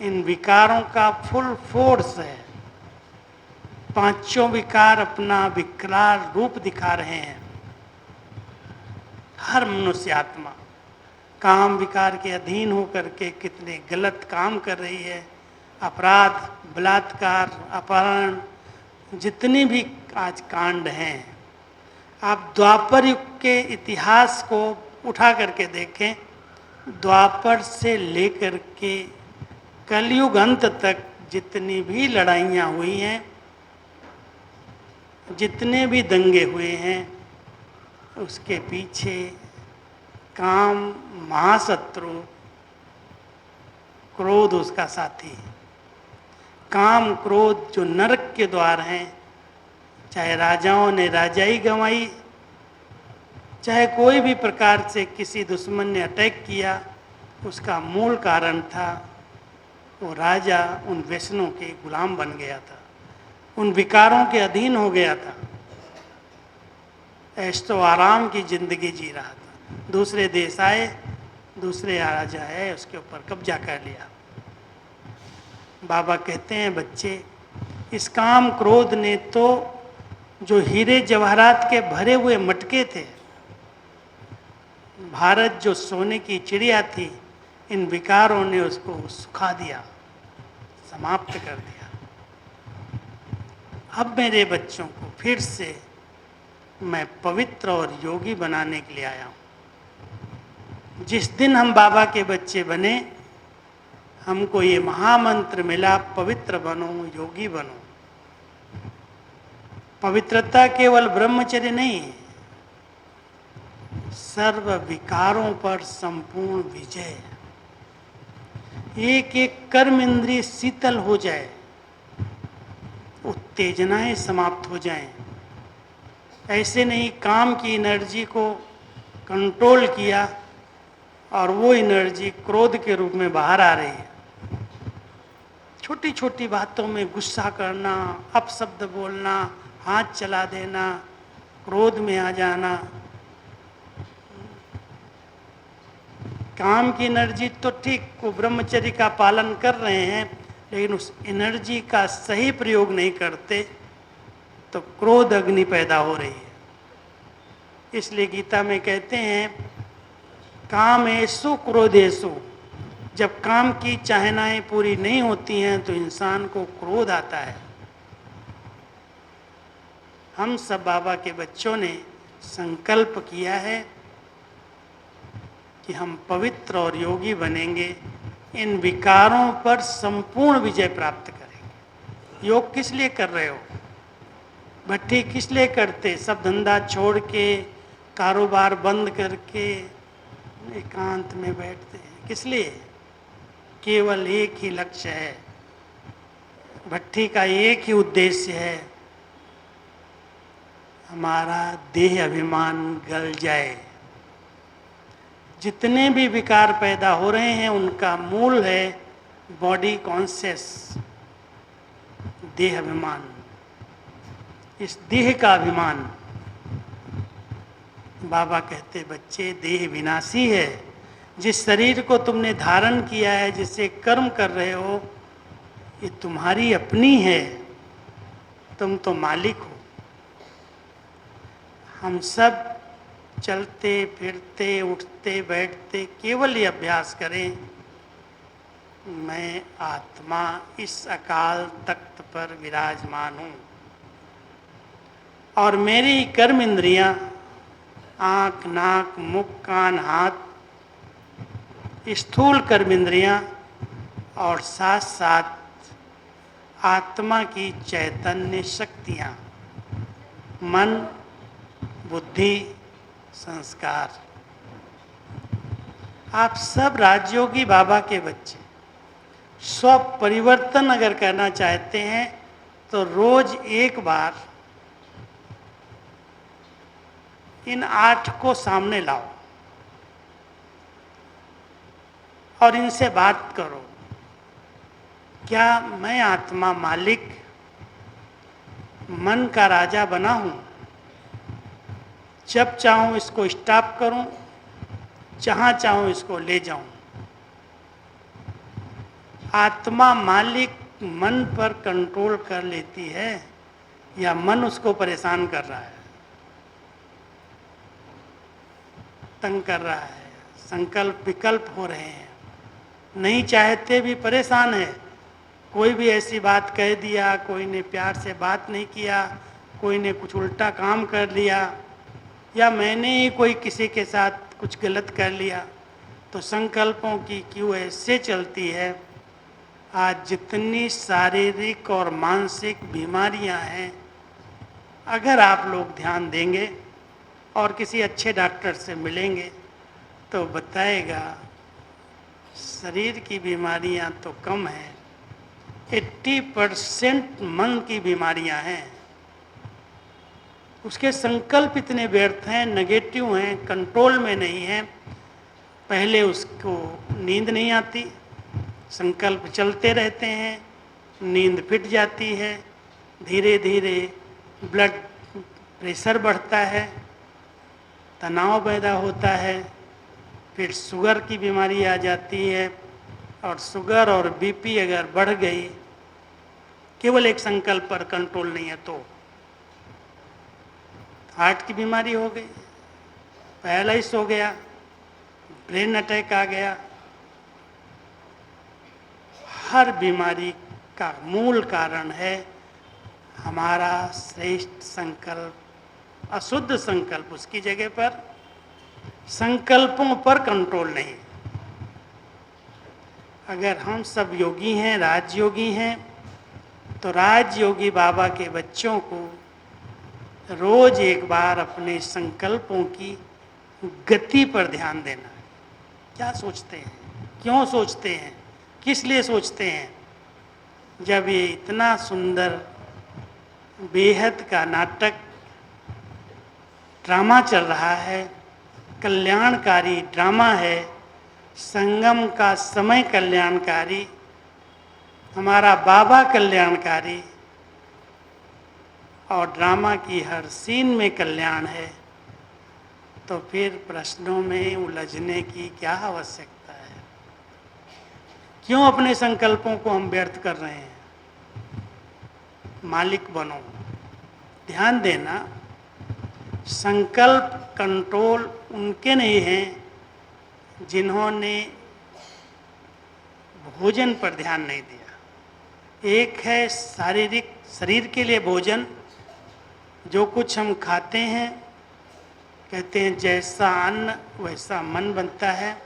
इन विकारों का फुल फोर्स है। पांचों विकार अपना विकराल रूप दिखा रहे हैं। हर मनुष्य आत्मा काम विकार के अधीन होकर के कितने गलत काम कर रही है। अपराध, बलात्कार, अपहरण, जितनी भी आज कांड हैं। आप द्वापर युग के इतिहास को उठा करके देखें, द्वापर से लेकर के कलयुग अंत तक जितनी भी लड़ाइयाँ हुई हैं, जितने भी दंगे हुए हैं, उसके पीछे काम महाशत्रु, क्रोध उसका साथी है। काम क्रोध जो नरक के द्वार हैं, चाहे राजाओं ने राजाई गंवाई, चाहे कोई भी प्रकार से किसी दुश्मन ने अटैक किया, उसका मूल कारण था वो राजा उन व्यसनों के गुलाम बन गया था, उन विकारों के अधीन हो गया था, ऐशो आराम की जिंदगी जी रहा था। दूसरे देश आए, दूसरे राजा है, उसके ऊपर कब्जा कर लिया। बाबा कहते हैं बच्चे, इस काम क्रोध ने तो जो हीरे जवाहरात के भरे हुए मटके थे, भारत जो सोने की चिड़िया थी, इन विकारों ने उसको सुखा दिया, समाप्त कर दिया। अब मेरे बच्चों को फिर से मैं पवित्र और योगी बनाने के लिए आया हूँ। जिस दिन हम बाबा के बच्चे बने, हमको ये महामंत्र मिला, पवित्र बनो, योगी बनो। पवित्रता केवल ब्रह्मचर्य नहीं है, सर्व विकारों पर संपूर्ण विजय। एक एक कर्म इंद्रिय शीतल हो जाए, उत्तेजनाएं समाप्त हो जाएं। ऐसे नहीं काम की एनर्जी को कंट्रोल किया और वो एनर्जी क्रोध के रूप में बाहर आ रही है। छोटी छोटी बातों में गुस्सा करना, अपशब्द बोलना, हाथ चला देना, क्रोध में आ जाना। काम की एनर्जी तो ठीक, वो ब्रह्मचर्य का पालन कर रहे हैं, लेकिन उस एनर्जी का सही प्रयोग नहीं करते तो क्रोध अग्नि पैदा हो रही है। इसलिए गीता में कहते हैं, कामेषु क्रोधेषु, जब काम की चाहनाएं पूरी नहीं होती हैं तो इंसान को क्रोध आता है। हम सब बाबा के बच्चों ने संकल्प किया है कि हम पवित्र और योगी बनेंगे, इन विकारों पर संपूर्ण विजय प्राप्त करेंगे। योग किस लिए कर रहे हो? भट्टी किस लिए करते? सब धंधा छोड़ के, कारोबार बंद करके एकांत में बैठते हैं, किस लिए? केवल एक ही लक्ष्य है, भट्टी का एक ही उद्देश्य है, हमारा देह अभिमान गल जाए। जितने भी विकार पैदा हो रहे हैं उनका मूल है बॉडी कॉन्शियस, देह अभिमान। इस देह का अभिमान, बाबा कहते बच्चे देह विनाशी है। जिस शरीर को तुमने धारण किया है, जिससे कर्म कर रहे हो, ये तुम्हारी अपनी है, तुम तो मालिक हो। हम सब चलते फिरते उठते बैठते केवल ये अभ्यास करें, मैं आत्मा इस अकाल तख्त पर विराजमान हूँ और मेरी कर्म इंद्रियां, आँख, नाक, मुख, कान, हाथ, स्थूल कर्म इंद्रियां और साथ साथ आत्मा की चैतन्य शक्तियाँ, मन, बुद्धि, संस्कार। आप सब राजयोगी बाबा के बच्चे स्व परिवर्तन अगर करना चाहते हैं तो रोज एक बार इन 8 को सामने लाओ और इनसे बात करो। क्या मैं आत्मा मालिक, मन का राजा बना हूँ? जब चाहूँ इसको स्टॉप करूँ, जहाँ चाहूँ इसको ले जाऊँ। आत्मा मालिक मन पर कंट्रोल कर लेती है या मन उसको परेशान कर रहा है, तंग कर रहा है, संकल्प विकल्प हो रहे हैं, नहीं चाहते भी परेशान है। कोई भी ऐसी बात कह दिया, कोई ने प्यार से बात नहीं किया कोई ने कुछ उल्टा काम कर लिया या मैंने ही कोई किसी के साथ कुछ गलत कर लिया, तो संकल्पों की क्यों ऐसे चलती है। आज जितनी शारीरिक और मानसिक बीमारियां हैं, अगर आप लोग ध्यान देंगे और किसी अच्छे डॉक्टर से मिलेंगे तो बताएगा शरीर की बीमारियां तो कम हैं, 80% मन की बीमारियां हैं। उसके संकल्प इतने व्यर्थ हैं, नेगेटिव हैं, कंट्रोल में नहीं हैं। पहले उसको नींद नहीं आती, संकल्प चलते रहते हैं, नींद फिट जाती है, धीरे धीरे ब्लड प्रेशर बढ़ता है, तनाव पैदा होता है, फिर शुगर की बीमारी आ जाती है। और शुगर और बीपी अगर बढ़ गई, केवल एक संकल्प पर कंट्रोल नहीं है, तो हार्ट की बीमारी हो गई, पैरालाइज हो गया, ब्रेन अटैक आ गया। हर बीमारी का मूल कारण है हमारा श्रेष्ठ संकल्प, अशुद्ध संकल्प। उसकी जगह पर संकल्पों पर कंट्रोल नहीं। अगर हम सब योगी हैं, राजयोगी हैं, तो राजयोगी बाबा के बच्चों को रोज एक बार अपने संकल्पों की गति पर ध्यान देना है। क्या सोचते हैं, क्यों सोचते हैं, किस लिए सोचते हैं। जब ये इतना सुंदर बेहद का नाटक ड्रामा चल रहा है, कल्याणकारी ड्रामा है, संगम का समय कल्याणकारी, हमारा बाबा कल्याणकारी, और ड्रामा की हर सीन में कल्याण है, तो फिर प्रश्नों में उलझने की क्या आवश्यकता है। क्यों अपने संकल्पों को हम व्यर्थ कर रहे हैं। मालिक बनो। ध्यान देना, संकल्प कंट्रोल उनके नहीं हैं जिन्होंने भोजन पर ध्यान नहीं दिया। एक है शारीरिक, शरीर के लिए भोजन, जो कुछ हम खाते हैं, कहते हैं जैसा अन्न वैसा मन बनता है।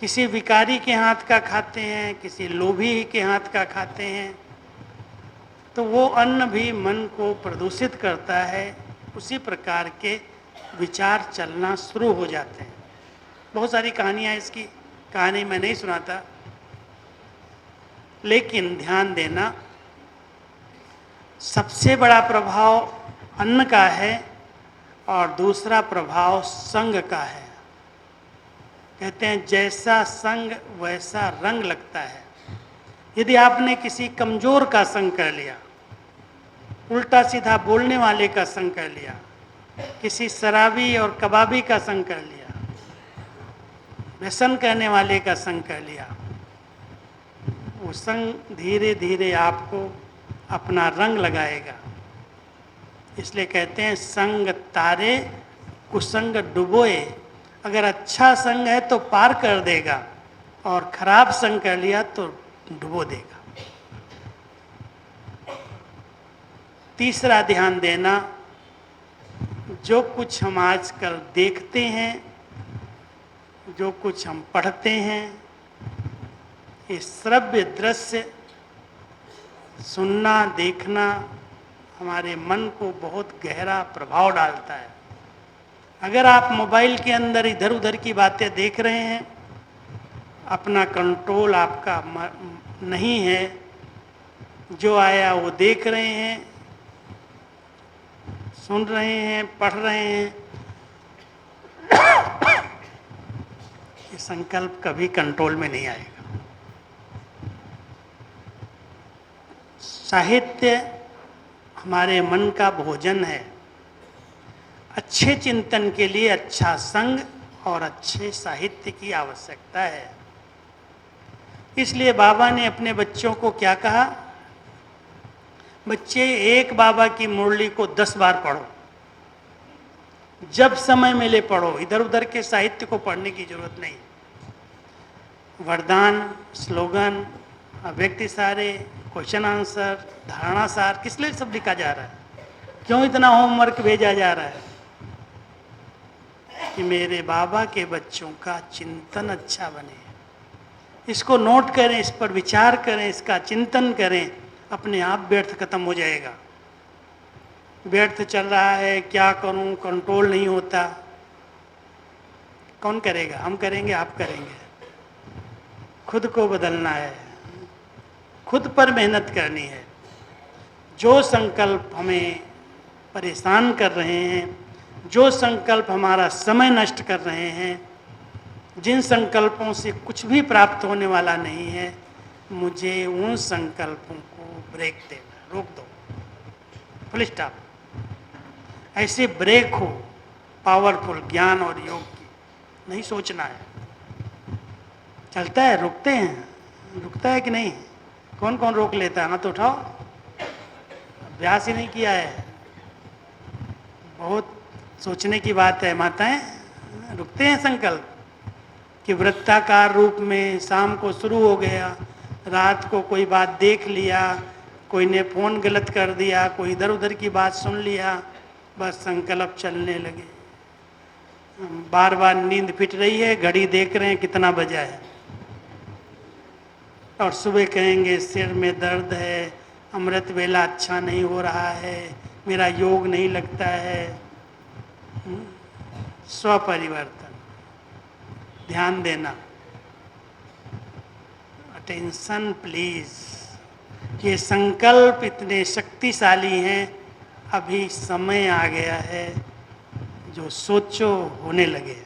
किसी विकारी के हाथ का खाते हैं, किसी लोभी के हाथ का खाते हैं, तो वो अन्न भी मन को प्रदूषित करता है। उसी प्रकार के विचार चलना शुरू हो जाते हैं। बहुत सारी कहानियाँ, इसकी कहानी मैं नहीं सुनाता, लेकिन ध्यान देना, सबसे बड़ा प्रभाव अन्न का है और दूसरा प्रभाव संग का है। कहते हैं जैसा संग वैसा रंग लगता है। यदि आपने किसी कमजोर का संग कर लिया, उल्टा सीधा बोलने वाले का संग कर लिया, किसी शराबी और कबाबी का संग कर लिया, व्यसन करने वाले का संग कर लिया, वो संग धीरे धीरे आपको अपना रंग लगाएगा। इसलिए कहते हैं संग तारे कुसंग डुबोए। अगर अच्छा संग है तो पार कर देगा, और खराब संग कर लिया तो डुबो देगा। तीसरा ध्यान देना, जो कुछ हम आजकल देखते हैं, जो कुछ हम पढ़ते हैं, ये श्रव्य दृश्य सुनना देखना हमारे मन को बहुत गहरा प्रभाव डालता है। अगर आप मोबाइल के अंदर इधर उधर की बातें देख रहे हैं, अपना कंट्रोल आपका नहीं है, जो आया वो देख रहे हैं, सुन रहे हैं, पढ़ रहे हैं, ये संकल्प कभी कंट्रोल में नहीं आएगा। साहित्य हमारे मन का भोजन है। अच्छे चिंतन के लिए अच्छा संग और अच्छे साहित्य की आवश्यकता है। इसलिए बाबा ने अपने बच्चों को क्या कहा, बच्चे एक बाबा की मुरली को 10 बार पढ़ो, जब समय मिले पढ़ो, इधर उधर के साहित्य को पढ़ने की जरूरत नहीं। वरदान, स्लोगन, व्यक्ति सारे, क्वेश्चन आंसर, धारणा सार, किस लिए सब लिखा जा रहा है। क्यों इतना होमवर्क भेजा जा रहा है? कि मेरे बाबा के बच्चों का चिंतन अच्छा बने। इसको नोट करें, इस पर विचार करें, इसका चिंतन करें, अपने आप व्यर्थ खत्म हो जाएगा। व्यर्थ चल रहा है, क्या करूं, कंट्रोल नहीं होता, कौन करेगा? हम करेंगे, आप करेंगे। खुद को बदलना है, खुद पर मेहनत करनी है। जो संकल्प हमें परेशान कर रहे हैं, जो संकल्प हमारा समय नष्ट कर रहे हैं, जिन संकल्पों से कुछ भी प्राप्त होने वाला नहीं है, मुझे उन संकल्पों को ब्रेक देना, रोक दो, फुल स्टॉप। ऐसे ब्रेक हो पावरफुल ज्ञान और योग की, नहीं सोचना है। चलता है, रुकते हैं, रुकता है कि नहीं? कौन कौन रोक लेता है? हाथ उठाओ। अभ्यास ही नहीं किया है। बहुत सोचने की बात है। माताएं, रुकते हैं संकल्प कि वृत्ताकार रूप में शाम को शुरू हो गया, रात को कोई बात देख लिया, कोई ने फोन गलत कर दिया, कोई इधर उधर की बात सुन लिया, बस संकल्प चलने लगे। बार बार नींद फिट रही है, घड़ी देख रहे हैं कितना बजा है, और सुबह कहेंगे सिर में दर्द है, अमृत वेला अच्छा नहीं हो रहा है, मेरा योग नहीं लगता है। स्वपरिवर्तन, ध्यान देना, अटेंशन प्लीज। ये संकल्प इतने शक्तिशाली हैं, अभी समय आ गया है जो सोचो होने लगे।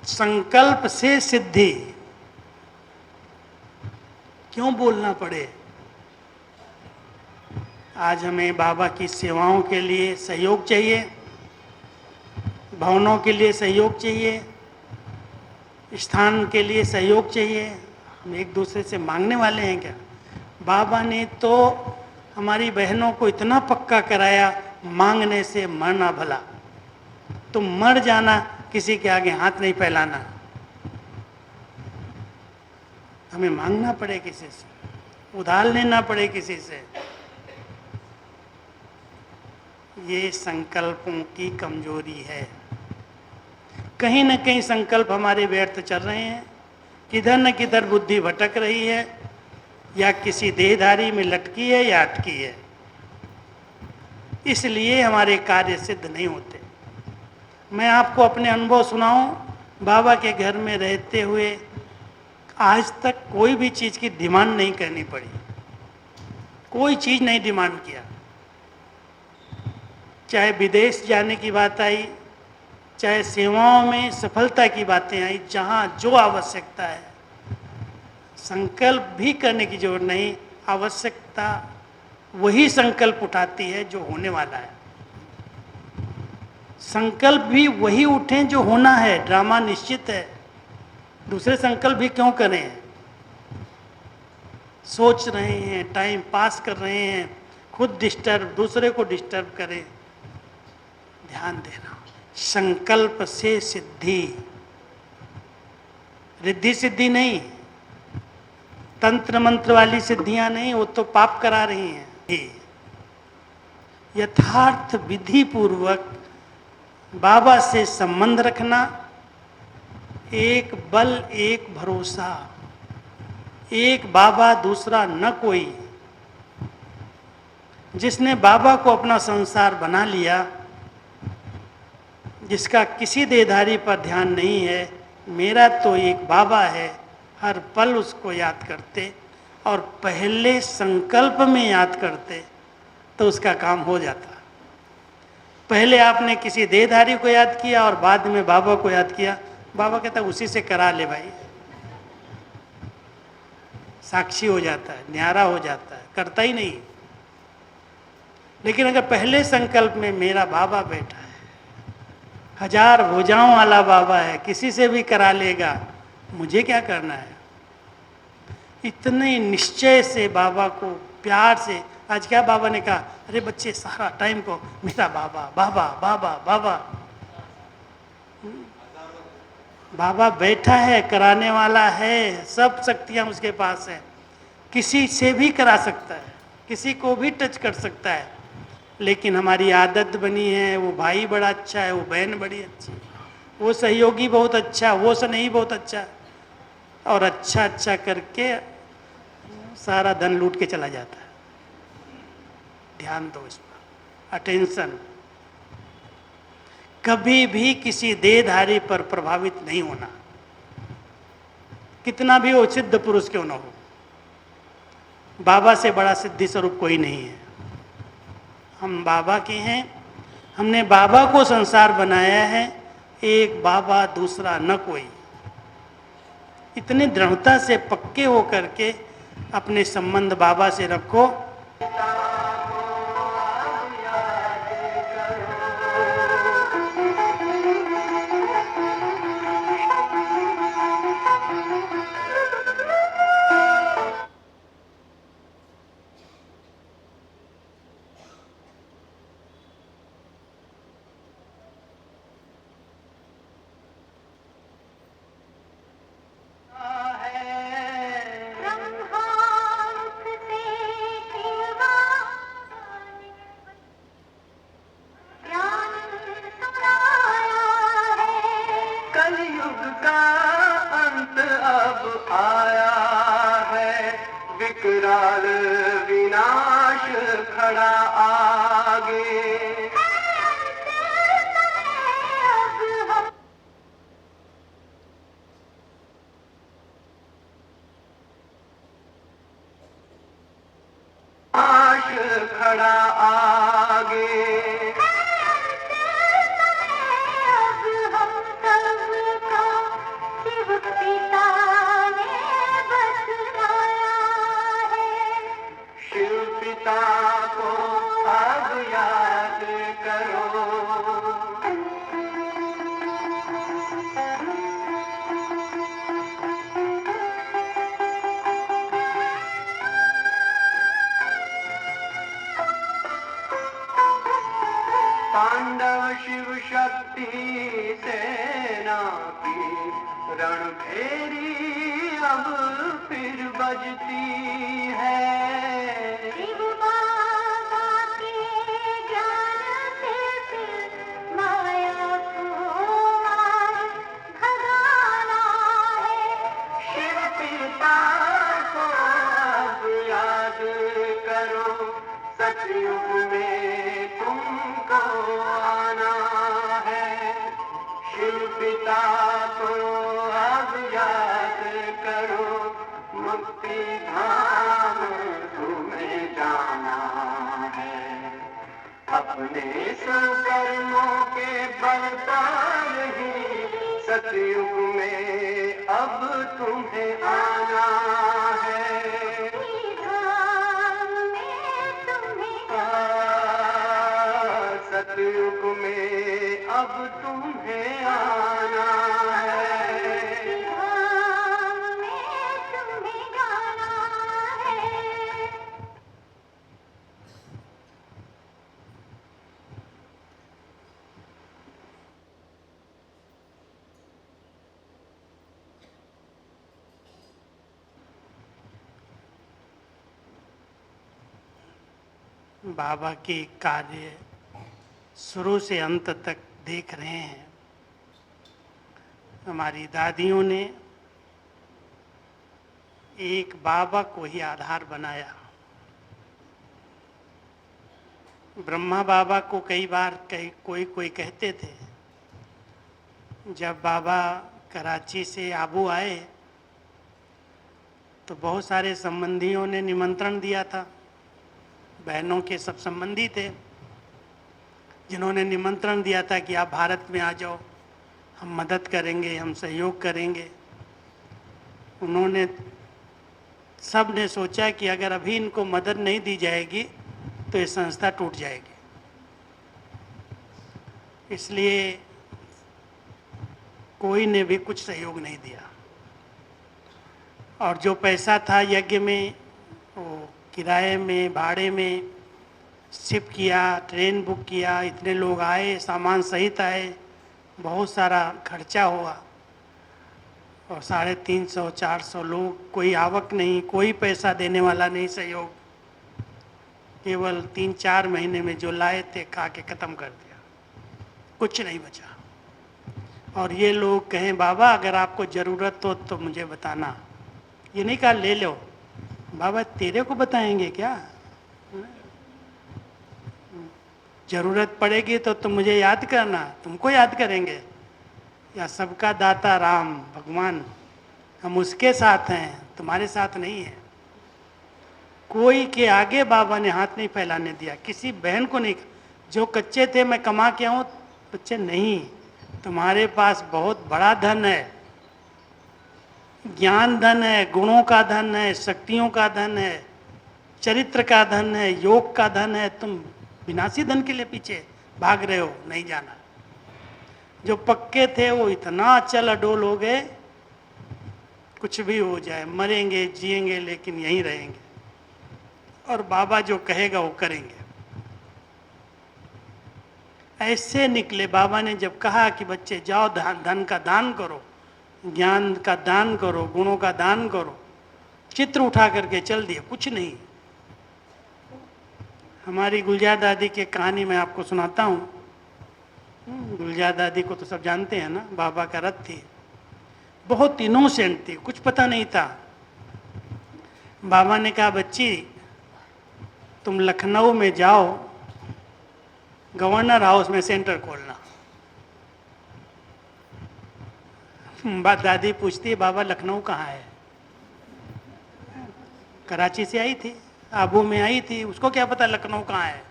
संकल्प से सिद्धि, क्यों बोलना पड़े? आज हमें बाबा की सेवाओं के लिए सहयोग चाहिए, भवनों के लिए सहयोग चाहिए, स्थान के लिए सहयोग चाहिए। हम एक दूसरे से मांगने वाले हैं क्या? बाबा ने तो हमारी बहनों को इतना पक्का कराया, मांगने से मरना भला। तो मर जाना, किसी के आगे हाथ नहीं फैलाना। हमें मांगना पड़े किसी से, उधार लेना पड़े किसी से। ये संकल्पों की कमजोरी है। कहीं न कहीं संकल्प हमारे व्यर्थ चल रहे हैं, किधर न किधर बुद्धि भटक रही है, या किसी देहधारी में लटकी है या अटकी है। इसलिए हमारे कार्य सिद्ध नहीं होते। मैं आपको अपने अनुभव सुनाऊं, बाबा के घर में रहते हुए आज तक कोई भी चीज़ की डिमांड नहीं करनी पड़ी, कोई चीज़ नहीं डिमांड किया। चाहे विदेश जाने की बात आई, चाहे सेवाओं में सफलता की बातें आई, जहाँ जो आवश्यकता है, संकल्प भी करने की जरूरत नहीं। आवश्यकता वही संकल्प उठाती है जो होने वाला है। संकल्प भी वही उठें जो होना है। ड्रामा निश्चित है, दूसरे संकल्प भी क्यों करें? सोच रहे हैं, टाइम पास कर रहे हैं, खुद डिस्टर्ब, दूसरे को डिस्टर्ब करें। ध्यान देना, संकल्प से सिद्धि, रिद्धि सिद्धि नहीं, तंत्र मंत्र वाली सिद्धियां नहीं, वो तो पाप करा रही हैं। यथार्थ विधि पूर्वक बाबा से संबंध रखना, एक बल एक भरोसा, एक बाबा दूसरा न कोई। जिसने बाबा को अपना संसार बना लिया, जिसका किसी देहधारी पर ध्यान नहीं है, मेरा तो एक बाबा है, हर पल उसको याद करते और पहले संकल्प में याद करते तो उसका काम हो जाता। पहले आपने किसी देहधारी को याद किया और बाद में बाबा को याद किया, बाबा कहता उसी से करा ले भाई, साक्षी हो जाता है, न्यारा हो जाता है, करता ही नहीं। लेकिन अगर पहले संकल्प में मेरा बाबा बैठा है, हजार भुजाओं वाला बाबा है, किसी से भी करा लेगा, मुझे क्या करना है, इतने निश्चय से बाबा को प्यार से। आज क्या बाबा ने कहा, अरे बच्चे सारा टाइम को मेरा बाबा बाबा बाबा बाबा। बाबा बैठा है, कराने वाला है, सब शक्तियां उसके पास है, किसी से भी करा सकता है, किसी को भी टच कर सकता है। लेकिन हमारी आदत बनी है वो भाई बड़ा अच्छा है, वो बहन बड़ी अच्छी है, वो सहयोगी बहुत अच्छा, वो नहीं बहुत अच्छा, और अच्छा अच्छा करके सारा धन लूट के चला जाता है। ध्यान दो इस पर, अटेंशन। कभी भी किसी देहधारी पर प्रभावित नहीं होना, कितना भी वो सिद्ध पुरुष क्यों ना हो। बाबा से बड़ा सिद्धि स्वरूप कोई नहीं है। हम बाबा के हैं, हमने बाबा को संसार बनाया है, एक बाबा दूसरा न कोई। इतनी दृढ़ता से पक्के हो करके अपने संबंध बाबा से रखो। कलयुग का अंत अब आया है, विकराल विनाश खड़ा आगे। विनाश खड़ा आगे। शिव पिता को अब याद करो। पांडव शिव शक्ति सेना की रणभेरी अब फिर बजती है। शिव बाबा के ज्ञान से फिर माया को मार भगाना है। शिव पिता को अब याद करो, सतयुग में तुमको आना है। शिव पिता को अब याद करो, मुक्ति धाम तुम्हें जाना है। अपने सुकर्मों के बल पर ही सतयुग में अब तुम्हें आना है। धाम में तुम्हें सतयुग में अब तुम्हें आना है। धाम में तुम्हें जाना है। बाबा के कार्य शुरू से अंत तक देख रहे हैं। हमारी दादियों ने एक बाबा को ही आधार बनाया। ब्रह्मा बाबा को कई बार कोई कहते थे। जब बाबा कराची से आबू आए तो बहुत सारे संबंधियों ने निमंत्रण दिया था। बहनों के सब संबंधी थे जिन्होंने निमंत्रण दिया था कि आप भारत में आ जाओ, हम मदद करेंगे, हम सहयोग करेंगे। उन्होंने सब ने सोचा कि अगर अभी इनको मदद नहीं दी जाएगी तो ये संस्था टूट जाएगी, इसलिए कोई ने भी कुछ सहयोग नहीं दिया। और जो पैसा था यज्ञ में, वो किराए में, भाड़े में शिप किया, ट्रेन बुक किया, इतने लोग आए, सामान सहित आए, बहुत सारा खर्चा हुआ। और 350-400 लोग, कोई आवक नहीं, कोई पैसा देने वाला नहीं सहयोग। केवल 3-4 महीने में जो लाए थे खा के ख़त्म कर दिया, कुछ नहीं बचा। और ये लोग कहें बाबा अगर आपको ज़रूरत हो तो मुझे बताना, ये नहीं कहा ले लो। बाबा तेरे को बताएंगे क्या? ज़रूरत पड़ेगी तो तुम मुझे याद करना, तुमको याद करेंगे। या सबका दाता राम भगवान, हम उसके साथ हैं, तुम्हारे साथ नहीं है। कोई के आगे बाबा ने हाथ नहीं फैलाने दिया, किसी बहन को नहीं। जो कच्चे थे मैं कमा के आऊँ, बच्चे नहीं, तुम्हारे पास बहुत बड़ा धन है, ज्ञान धन है, गुणों का धन है, शक्तियों का धन है, चरित्र का धन है, योग का धन है। तुम विनाशी धन के लिए पीछे भाग रहे हो, नहीं जाना। जो पक्के थे वो इतना अचल अडोल हो गए, कुछ भी हो जाए, मरेंगे जिएंगे लेकिन यहीं रहेंगे, और बाबा जो कहेगा वो करेंगे। ऐसे निकले। बाबा ने जब कहा कि बच्चे जाओ धन का दान करो, ज्ञान का दान करो, गुणों का दान करो, चित्र उठा करके चल दिए, कुछ नहीं। हमारी गुलजार दादी की कहानी मैं आपको सुनाता हूँ। गुलजार दादी को तो सब जानते हैं ना, बाबा का रथ थी, बहुत इनोसेंट थी, कुछ पता नहीं था। बाबा ने कहा बच्ची तुम लखनऊ में जाओ, गवर्नर हाउस में सेंटर खोलना। दादी पूछती है बाबा लखनऊ कहाँ है? कराची से आई थी, आबू में आई थी, उसको क्या पता लखनऊ कहाँ है?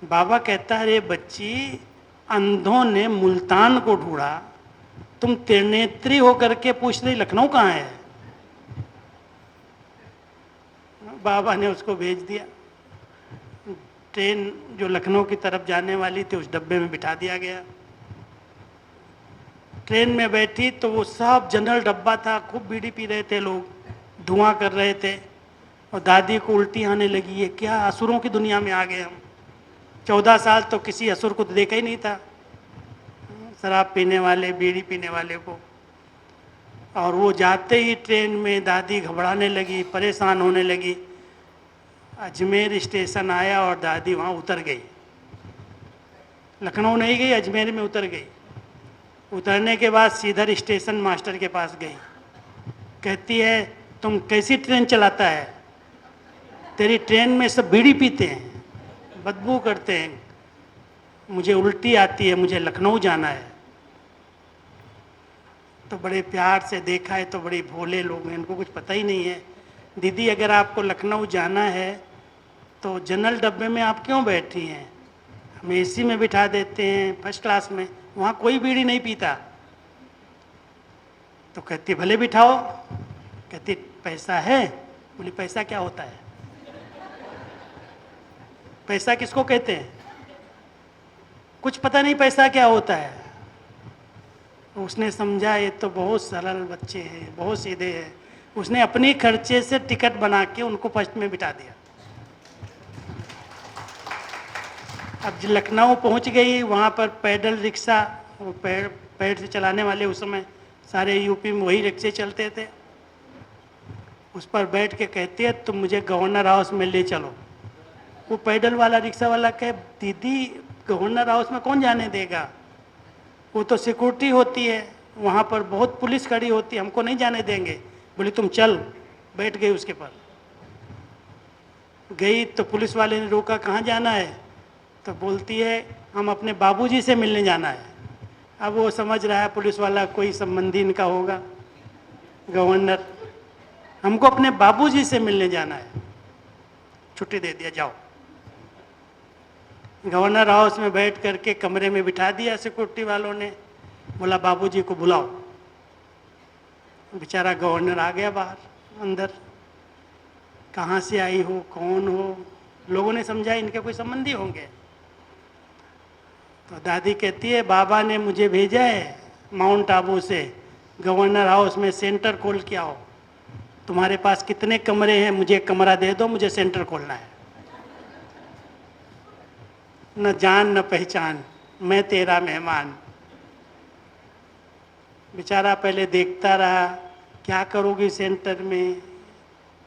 बाबा कहता है रे बच्ची, अंधों ने मुल्तान को ढूंढा, तुम त्रिनेत्री होकर के पूछ रही लखनऊ कहाँ है? बाबा ने उसको भेज दिया। ट्रेन जो लखनऊ की तरफ जाने वाली थी उस डब्बे में बिठा दिया गया। ट्रेन में बैठी तो वो सब जनरल डब्बा था, खूब बीड़ी पी रहे थे लोग, धुआं कर रहे थे, और दादी को उल्टी आने लगी। ये क्या असुरों की दुनिया में आ गए हम। 14 साल तो किसी असुर को तो देखा ही नहीं था, शराब पीने वाले, बीड़ी पीने वाले को। और वो जाते ही ट्रेन में दादी घबराने लगी, परेशान होने लगी। अजमेर स्टेशन आया और दादी वहाँ उतर गई। लखनऊ नहीं गई, अजमेर में उतर गई। उतरने के बाद सीधर स्टेशन मास्टर के पास गई। कहती है तुम कैसी ट्रेन चलाता है? तेरी ट्रेन में सब बीड़ी पीते हैं, बदबू करते हैं, मुझे उल्टी आती है, मुझे लखनऊ जाना है। तो बड़े प्यार से देखा है तो बड़े भोले लोग हैं, इनको कुछ पता ही नहीं है। दीदी अगर आपको लखनऊ जाना है तो जनरल डब्बे में आप क्यों बैठी हैं? हम एसी में बिठा देते हैं, फर्स्ट क्लास में, वहाँ कोई बीड़ी नहीं पीता। तो कहती भले बिठाओ। कहती पैसा है? बोली पैसा क्या होता है? पैसा किसको कहते हैं? कुछ पता नहीं पैसा क्या होता है। उसने समझा ये तो बहुत सरल बच्चे हैं, बहुत सीधे हैं। उसने अपनी खर्चे से टिकट बना के उनको फर्स्ट में बिठा दिया। अब लखनऊ पहुंच गई, वहाँ पर पैडल रिक्शा, वो पैर से चलाने वाले उस समय सारे यूपी में वही रिक्शे चलते थे, उस पर बैठ के कहती है तुम मुझे गवर्नर हाउस में ले चलो। वो पैडल वाला रिक्शा वाला कहे दीदी गवर्नर हाउस में कौन जाने देगा, वो तो सिक्योरिटी होती है, वहाँ पर बहुत पुलिस खड़ी होती है, हमको नहीं जाने देंगे। बोली तुम चल। बैठ गई उसके पर। गई तो पुलिस वाले ने रोका, कहाँ जाना है? तो बोलती है हम अपने बाबूजी से मिलने जाना है। अब वो समझ रहा है पुलिस वाला कोई संबंधी इनका होगा, गवर्नर, हमको अपने बाबूजी से मिलने जाना है। छुट्टी दे दिया, जाओ। गवर्नर हाउस में बैठ करके कमरे में बिठा दिया सिक्योरिटी वालों ने। बोला बाबूजी को बुलाओ। बेचारा गवर्नर आ गया बाहर अंदर। कहाँ से आई हो, कौन हो? लोगों ने समझा इनके कोई संबंधी होंगे। तो दादी कहती है बाबा ने मुझे भेजा है माउंट आबू से, गवर्नर हाउस में सेंटर खोल के आओ। तुम्हारे पास कितने कमरे हैं? मुझे कमरा दे दो, मुझे सेंटर खोलना है। न जान न पहचान, मैं तेरा मेहमान। बेचारा पहले देखता रहा, क्या करोगी सेंटर में,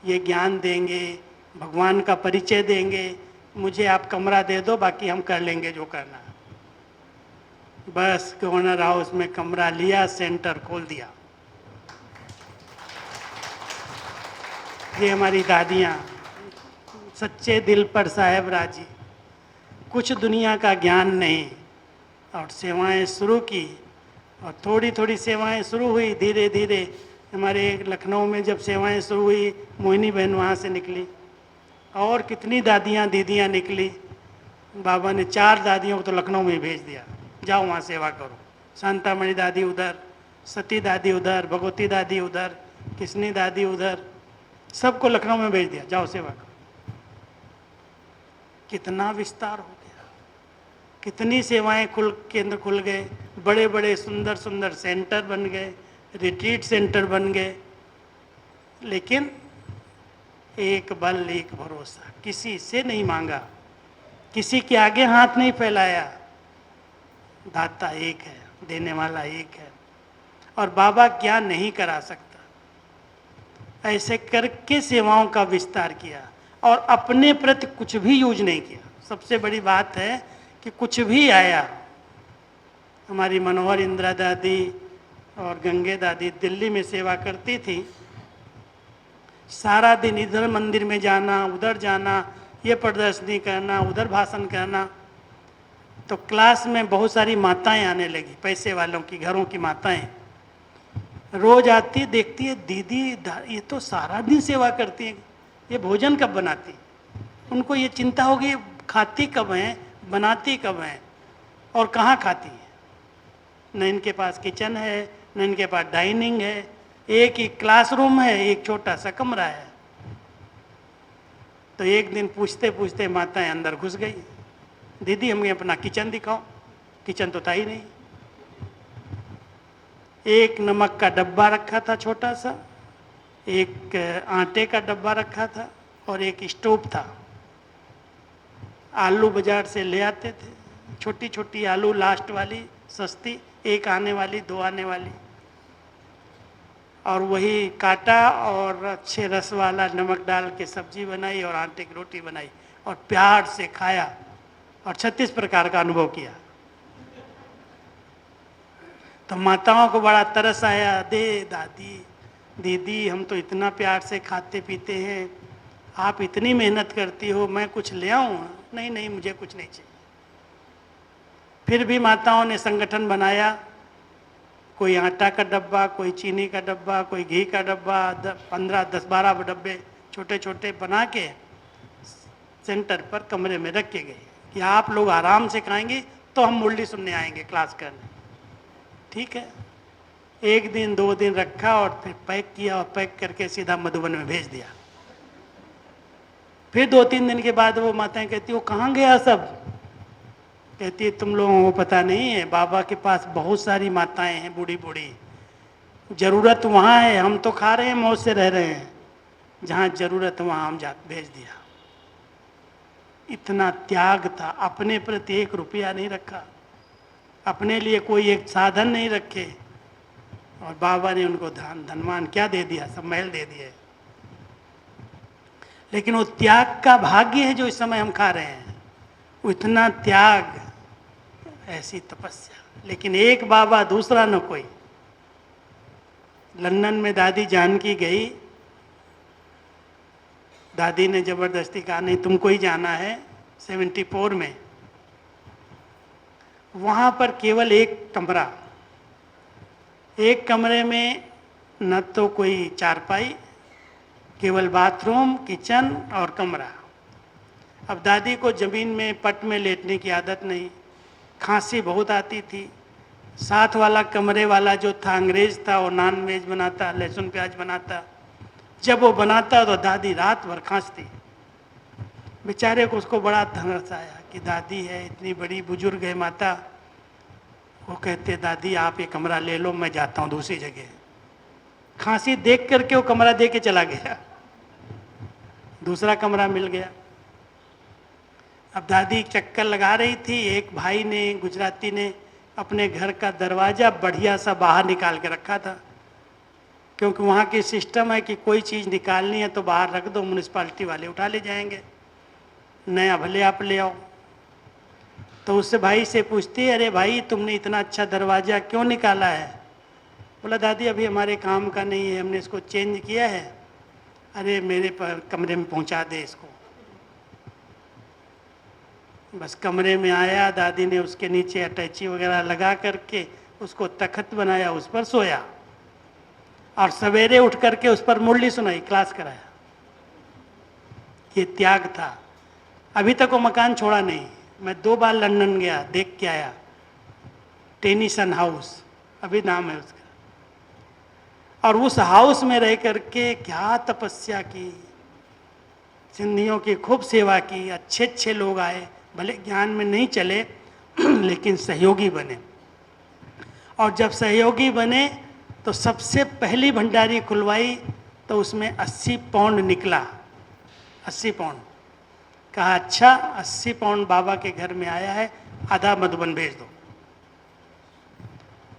ये ज्ञान देंगे, भगवान का परिचय देंगे, मुझे आप कमरा दे दो, बाकी हम कर लेंगे जो करना है। बस गवर्नर हाउस में कमरा लिया, सेंटर खोल दिया। ये हमारी दादियाँ, सच्चे दिल पर साहेब राजी, कुछ दुनिया का ज्ञान नहीं, और सेवाएं शुरू की, और थोड़ी थोड़ी सेवाएं शुरू हुई। धीरे धीरे हमारे लखनऊ में जब सेवाएं शुरू हुई, मोहिनी बहन वहाँ से निकली, और कितनी दादियाँ दीदियाँ निकली। बाबा ने 4 दादियों को तो लखनऊ में भेज दिया, जाओ वहाँ सेवा करो। शांतामणि दादी उधर, सती दादी उधर, भगवती दादी उधर, किसनी दादी उधर, सबको लखनऊ में भेज दिया, जाओ सेवा करो। कितना विस्तार हो गया, कितनी सेवाएं केंद्र खुल गए, बड़े बड़े सुंदर सुंदर सेंटर बन गए, रिट्रीट सेंटर बन गए। लेकिन एक बल एक भरोसा, किसी से नहीं मांगा, किसी के आगे हाथ नहीं फैलाया। दाता एक है, देने वाला एक है, और बाबा क्या नहीं करा सकता। ऐसे करके सेवाओं का विस्तार किया, और अपने प्रति कुछ भी यूज नहीं किया। सबसे बड़ी बात है कि कुछ भी आया, हमारी मनोहर इंदिरा दादी और गंगे दादी दिल्ली में सेवा करती थी। सारा दिन इधर मंदिर में जाना, उधर जाना, ये प्रदर्शनी करना, उधर भाषण करना। तो क्लास में बहुत सारी माताएं आने लगी, पैसे वालों की घरों की माताएं रोज आती, देखती है दीदी ये तो सारा दिन सेवा करती है, ये भोजन कब बनाती। उनको ये चिंता होगी खाती कब हैं, बनाती कब हैं, और कहाँ खाती है। न इनके पास किचन है, न इनके पास डाइनिंग है, एक ही क्लासरूम है, एक छोटा सा कमरा है। तो एक दिन पूछते पूछते माताएं अंदर घुस गई, दीदी हमें अपना किचन दिखाओ। किचन तो था ही नहीं। एक नमक का डब्बा रखा था छोटा सा, एक आटे का डब्बा रखा था, और एक स्टोव था। आलू बाजार से ले आते थे, छोटी छोटी आलू लास्ट वाली सस्ती, 1 आने वाली 2 आने वाली, और वही काटा और अच्छे रस वाला नमक डाल के सब्जी बनाई और आटे की रोटी बनाई, और प्यार से खाया, और 36 प्रकार का अनुभव किया। तो माताओं को बड़ा तरस आया, दे दादी दीदी हम तो इतना प्यार से खाते पीते हैं, आप इतनी मेहनत करती हो, मैं कुछ ले आऊँ? नहीं नहीं, मुझे कुछ नहीं चाहिए। फिर भी माताओं ने संगठन बनाया, कोई आटा का डब्बा, कोई चीनी का डब्बा, कोई घी का डब्बा, 15 10 12 डब्बे छोटे छोटे बना के सेंटर पर कमरे में रख के गए कि आप लोग आराम से खाएंगे तो हम मुरली सुनने आएंगे, क्लास करने। ठीक है, 1 दिन 2 दिन रखा, और फिर पैक किया, और पैक करके सीधा मधुबन में भेज दिया। फिर 2-3 दिन के बाद वो माताएं कहती, वो कहाँ गया सब? कहती है तुम लोगों को पता नहीं है, बाबा के पास बहुत सारी माताएं हैं, बूढ़ी बूढ़ी, जरूरत वहाँ है, हम तो खा रहे हैं, मौज से रह रहे हैं, जहाँ जरूरत वहाँ हम भेज दिया। इतना त्याग था, अपने प्रति 1 रुपया नहीं रखा, अपने लिए कोई एक साधन नहीं रखे, और बाबा ने उनको धनवान क्या दे दिया, सब महल दे दिए। लेकिन वो त्याग का भाग्य है जो इस समय हम खा रहे हैं, इतना त्याग, ऐसी तपस्या। लेकिन एक बाबा दूसरा न कोई। लंदन में दादी जानकी गई, दादी ने जबरदस्ती कहा नहीं तुमको ही जाना है, 74 में। वहाँ पर केवल 1 कमरा, 1 कमरे में न तो कोई चारपाई, केवल बाथरूम, किचन और कमरा। अब दादी को ज़मीन में पट में लेटने की आदत नहीं, खांसी बहुत आती थी। साथ वाला कमरे वाला जो था अंग्रेज था, वो नॉन वेज बनाता, लहसुन प्याज बनाता। जब वो बनाता तो दादी रात भर खांसती। बेचारे को उसको बड़ा तरस आया कि दादी है, इतनी बड़ी बुजुर्ग है माता। वो कहते दादी आप ये कमरा ले लो, मैं जाता हूँ दूसरी जगह। खांसी देख करके वो कमरा दे के चला गया, दूसरा कमरा मिल गया। अब दादी चक्कर लगा रही थी, एक भाई ने, गुजराती ने, अपने घर का दरवाज़ा बढ़िया सा बाहर निकाल के रखा था। क्योंकि वहाँ की सिस्टम है कि कोई चीज़ निकालनी है तो बाहर रख दो, म्यूनिसपालिटी वाले उठा ले जाएंगे, नया भले आप ले आओ। तो उससे भाई से पूछती है, अरे भाई तुमने इतना अच्छा दरवाज़ा क्यों निकाला है? बोला दादी अभी हमारे काम का नहीं है, हमने इसको चेंज किया है। अरे मेरे पर कमरे में पहुंचा दे इसको। बस कमरे में आया, दादी ने उसके नीचे अटैची वगैरह लगा करके उसको तख्त बनाया, उस पर सोया और सवेरे उठ करके उस पर मुरली सुनाई, क्लास कराया। ये त्याग था। अभी तक वो मकान छोड़ा नहीं। मैं 2 बार लंदन गया, देख के आया, टेनिसन हाउस अभी नाम है उसका। और उस हाउस में रह करके क्या तपस्या की, सिंधियों की खूब सेवा की, अच्छे अच्छे लोग आए, भले ज्ञान में नहीं चले लेकिन सहयोगी बने। और जब सहयोगी बने तो सबसे पहली भंडारी खुलवाई तो उसमें 80 पाउंड निकला, 80 पाउंड। कहा अच्छा 80 पाउंड बाबा के घर में आया है, आधा मधुबन भेज दो,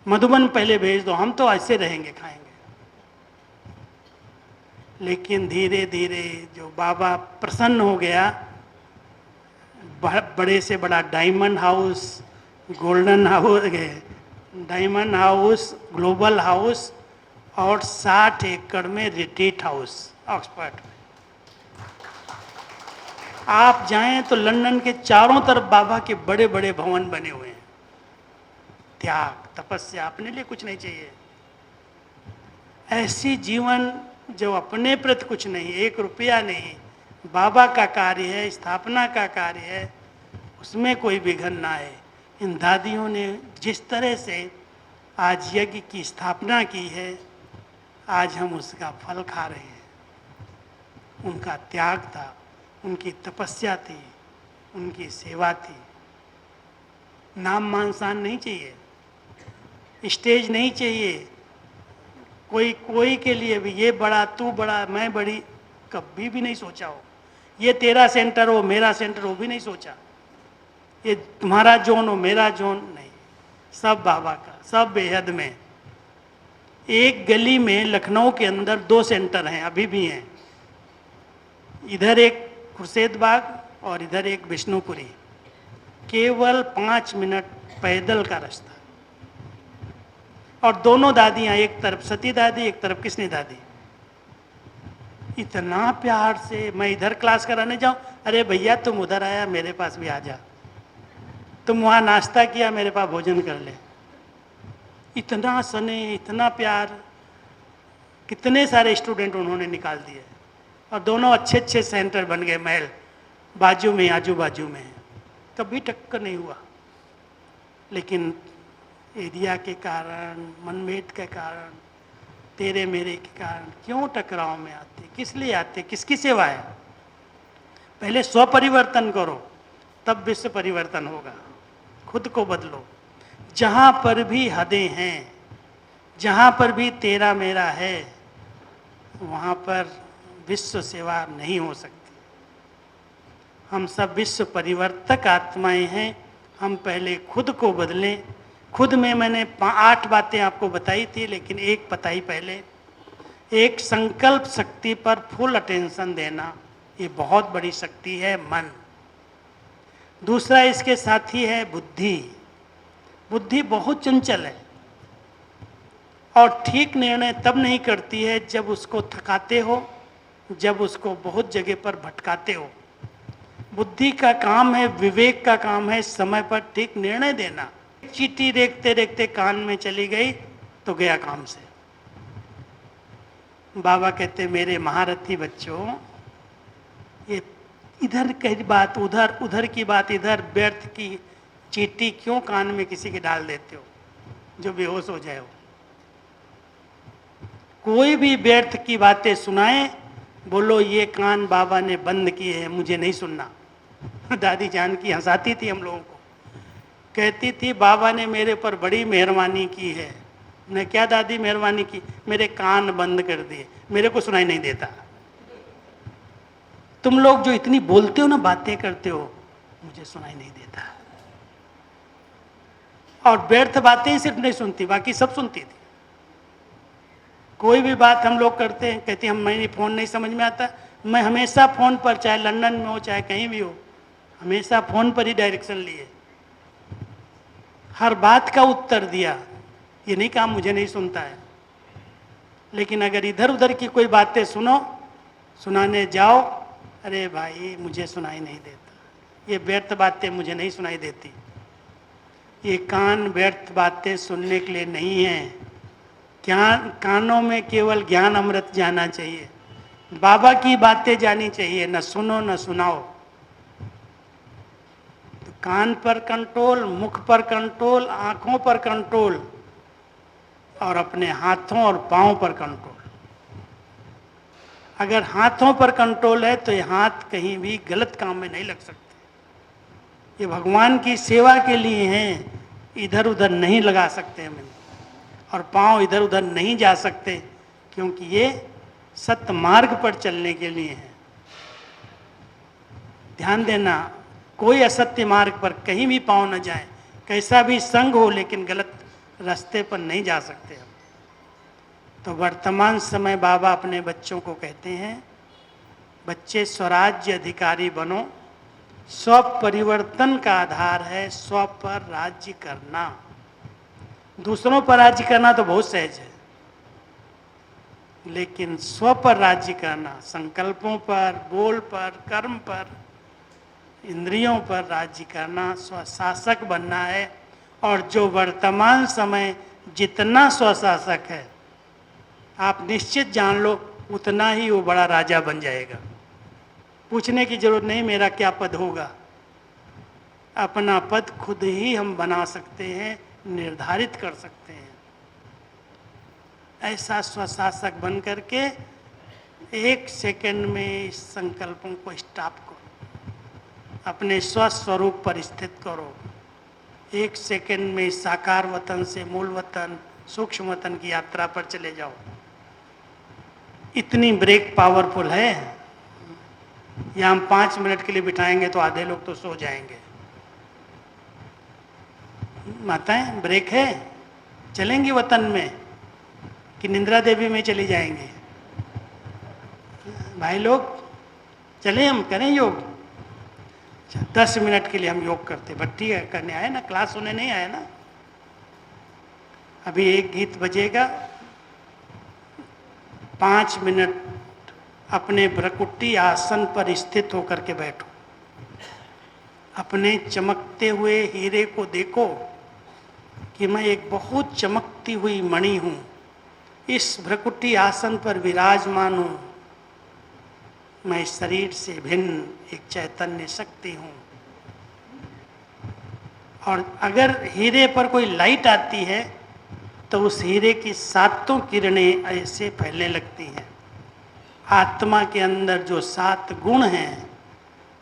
मधुबन पहले भेज दो, हम तो ऐसे रहेंगे खाएंगे। लेकिन धीरे धीरे जो बाबा प्रसन्न हो गया, बड़े से बड़ा diamond house, golden house, diamond house, global house और 60 एकड़ में रिट्रीट हाउस ऑक्सफोर्ड में। आप जाएं तो लंदन के चारों तरफ बाबा के बड़े बड़े भवन बने हुए हैं। त्याग, तपस्या, अपने लिए कुछ नहीं चाहिए। ऐसी जीवन जो अपने प्रति कुछ नहीं, 1 रुपया नहीं, बाबा का कार्य है, स्थापना का कार्य है, उसमें कोई विघ्न ना आए। इन दादियों ने जिस तरह से आज यज्ञ की स्थापना की है, आज हम उसका फल खा रहे हैं। उनका त्याग था, उनकी तपस्या थी, उनकी सेवा थी। नाम मान शान नहीं चाहिए, स्टेज नहीं चाहिए, कोई के लिए भी ये बड़ा तू बड़ा मैं बड़ी कभी भी नहीं सोचा हो। ये तेरा सेंटर हो मेरा सेंटर हो भी नहीं सोचा। ये तुम्हारा जोन हो मेरा जोन नहीं, सब बाबा का, सब बेहद में। एक गली में लखनऊ के अंदर 2 सेंटर हैं, अभी भी हैं। इधर एक खुर्शेद बाग और इधर एक विष्णुपुरी। केवल 5 मिनट पैदल का रास्ता। और दोनों दादियाँ, एक तरफ सती दादी, एक तरफ कृष्णी दादी। इतना प्यार से मैं इधर क्लास कराने जाऊं, अरे भैया तुम उधर आया, मेरे पास भी आ जा, तुम वहाँ नाश्ता किया, मेरे पास भोजन कर ले। इतना स्नेह, इतना प्यार। कितने सारे स्टूडेंट उन्होंने निकाल दिए और दोनों अच्छे अच्छे सेंटर बन गए। महल बाजू में, आजू बाजू में, कभी टक्कर नहीं हुआ। लेकिन एरिया के कारण, मनभेद के कारण, तेरे मेरे के कारण क्यों टकराव में आते, किस लिए आते, किसकी सेवा है? पहले स्व परिवर्तन करो, तब विश्व परिवर्तन होगा। खुद को बदलो। जहाँ पर भी हदें हैं, जहाँ पर भी तेरा मेरा है, वहाँ पर विश्व सेवा नहीं हो सकती। हम सब विश्व परिवर्तक आत्माएं हैं। हम पहले खुद को बदलें। खुद में मैंने 8 बातें आपको बताई थी, लेकिन एक बताई पहले। एक, संकल्प शक्ति पर फुल अटेंशन देना, ये बहुत बड़ी शक्ति है, मन। दूसरा इसके साथी है बुद्धि। बुद्धि बहुत चंचल है और ठीक निर्णय तब नहीं करती है जब उसको थकाते हो, जब उसको बहुत जगह पर भटकाते हो। बुद्धि का काम है, विवेक का काम है समय पर ठीक निर्णय देना। चीटी देखते देखते कान में चली गई तो गया काम से। बाबा कहते मेरे महारथी बच्चों, ये इधर की बात उधर, उधर की बात इधर, व्यर्थ की चीटी क्यों कान में किसी के डाल देते हो जो बेहोश हो जाए हो। कोई भी व्यर्थ की बातें सुनाए, बोलो ये कान बाबा ने बंद किए हैं, मुझे नहीं सुनना। दादी जानकी हंसाती थी हम लोगों को, कहती थी बाबा ने मेरे पर बड़ी मेहरबानी की है। ने क्या दादी मेहरबानी की? मेरे कान बंद कर दिए, मेरे को सुनाई नहीं देता। तुम लोग जो इतनी बोलते हो ना, बातें करते हो, मुझे सुनाई नहीं देता। और व्यर्थ बातें ही सिर्फ नहीं सुनती, बाकी सब सुनती थी। कोई भी बात हम लोग करते हैं, कहती हैं हम मैंने फ़ोन नहीं समझ में आता। मैं हमेशा फ़ोन पर, चाहे लंदन में हो चाहे कहीं भी हो, हमेशा फ़ोन पर ही डायरेक्शन लिए, हर बात का उत्तर दिया। ये नहीं कहा मुझे नहीं सुनता है, लेकिन अगर इधर उधर की कोई बातें सुनाने जाओ, अरे भाई मुझे सुनाई नहीं देता, ये व्यर्थ बातें मुझे नहीं सुनाई देती। ये कान व्यर्थ बातें सुनने के लिए नहीं है। कानों में केवल ज्ञान अमृत जाना चाहिए, बाबा की बातें जानी चाहिए, न सुनो न सुनाओ। तो कान पर कंट्रोल, मुख पर कंट्रोल, आंखों पर कंट्रोल और अपने हाथों और पांव पर कंट्रोल। अगर हाथों पर कंट्रोल है तो ये हाथ कहीं भी गलत काम में नहीं लग सकते। ये भगवान की सेवा के लिए हैं, इधर उधर नहीं लगा सकते हम। और पांव इधर उधर नहीं जा सकते, क्योंकि ये सत्य मार्ग पर चलने के लिए है। ध्यान देना, कोई असत्य मार्ग पर कहीं भी पांव न जाए, कैसा भी संग हो, लेकिन गलत रास्ते पर नहीं जा सकते हम। तो वर्तमान समय बाबा अपने बच्चों को कहते हैं, बच्चे स्वराज्य अधिकारी बनो। स्व परिवर्तन का आधार है स्व पर राज्य करना। दूसरों पर राज्य करना तो बहुत सहज है, लेकिन स्व पर राज्य करना, संकल्पों पर, बोल पर, कर्म पर, इंद्रियों पर राज्य करना, स्वशासक बनना है। और जो वर्तमान समय जितना स्वशासक है, आप निश्चित जान लो, उतना ही वो बड़ा राजा बन जाएगा। पूछने की जरूरत नहीं मेरा क्या पद होगा, अपना पद खुद ही हम बना सकते हैं, निर्धारित कर सकते हैं। ऐसा स्वशासक बन करके 1 सेकंड में इस संकल्पों को स्टॉप करो, अपने स्वस्वरूप पर स्थित करो। 1 सेकंड में साकार वतन से मूल वतन, सूक्ष्म वतन की यात्रा पर चले जाओ। इतनी ब्रेक पावरफुल है। या हम 5 मिनट के लिए बिठाएंगे तो आधे लोग तो सो जाएंगे। माताएं, ब्रेक है, चलेंगी वतन में कि निंद्रा देवी में चली जाएंगे? भाई लोग चले, हम करें योग। 10 मिनट के लिए हम योग करते, भट्टी करने आए ना, क्लास होने नहीं आए ना। अभी एक गीत बजेगा, 5 मिनट अपने भ्रकुटी आसन पर स्थित होकर के बैठो। अपने चमकते हुए हीरे को देखो कि मैं एक बहुत चमकती हुई मणि हूँ, इस भ्रकुटी आसन पर विराजमान हूँ। मैं शरीर से भिन्न एक चैतन्य शक्ति हूँ। और अगर हीरे पर कोई लाइट आती है तो उस हीरे की 7 किरणें ऐसे फैलने लगती हैं। आत्मा के अंदर जो 7 गुण हैं,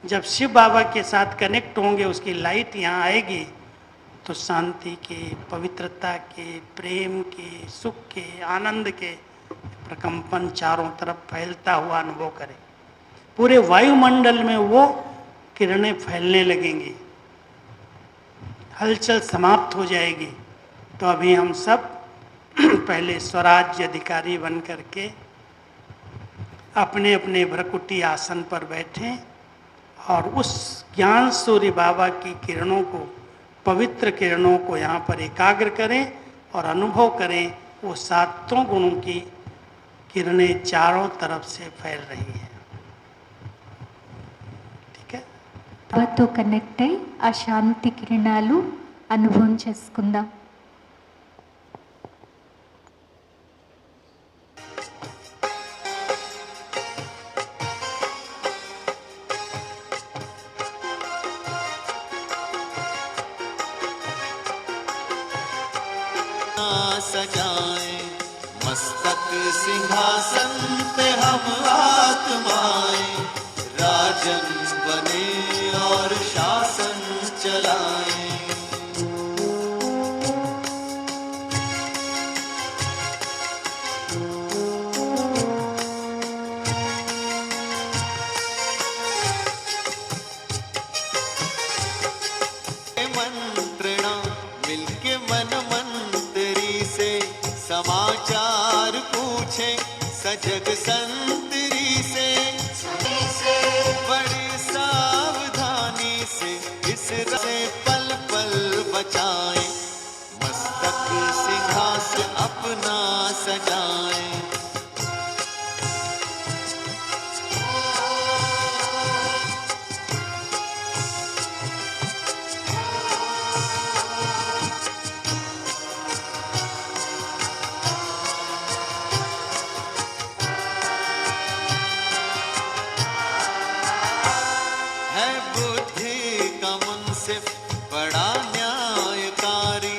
जब शिव बाबा के साथ कनेक्ट होंगे, उसकी लाइट यहाँ आएगी तो शांति के, पवित्रता के, प्रेम के, सुख के, आनंद के प्रकंपन चारों तरफ फैलता हुआ अनुभव करें। पूरे वायुमंडल में वो किरणें फैलने लगेंगी, हलचल समाप्त हो जाएगी। तो अभी हम सब पहले स्वराज्य अधिकारी बन करके अपने अपने भ्रकुटी आसन पर बैठें और उस ज्ञान सूर्य बाबा की किरणों को, पवित्र किरणों को यहाँ पर एकाग्र करें और अनुभव करें। वो 7 गुणों की किरणें चारों तरफ से फैल रही हैं। ठीक है, బాబాతో కనెక్ట్ అయి ఆ శాంతి కిరణాలు అనుభవం చేసుకుందాం. सजाएं मस्तक सिंहासन पे हम आत्माएं, राजन बने और शासन चलाएं। मंत्रणा मिलके मन मंत्री से समाचार पूछ पूछे सजग संतरी से बड़ी सावधानी से इस से पल पल बचाए, मस्तक सिंहासन अपना सजाए। है बुद्धि का मुंसिफ बड़ा न्यायकारी,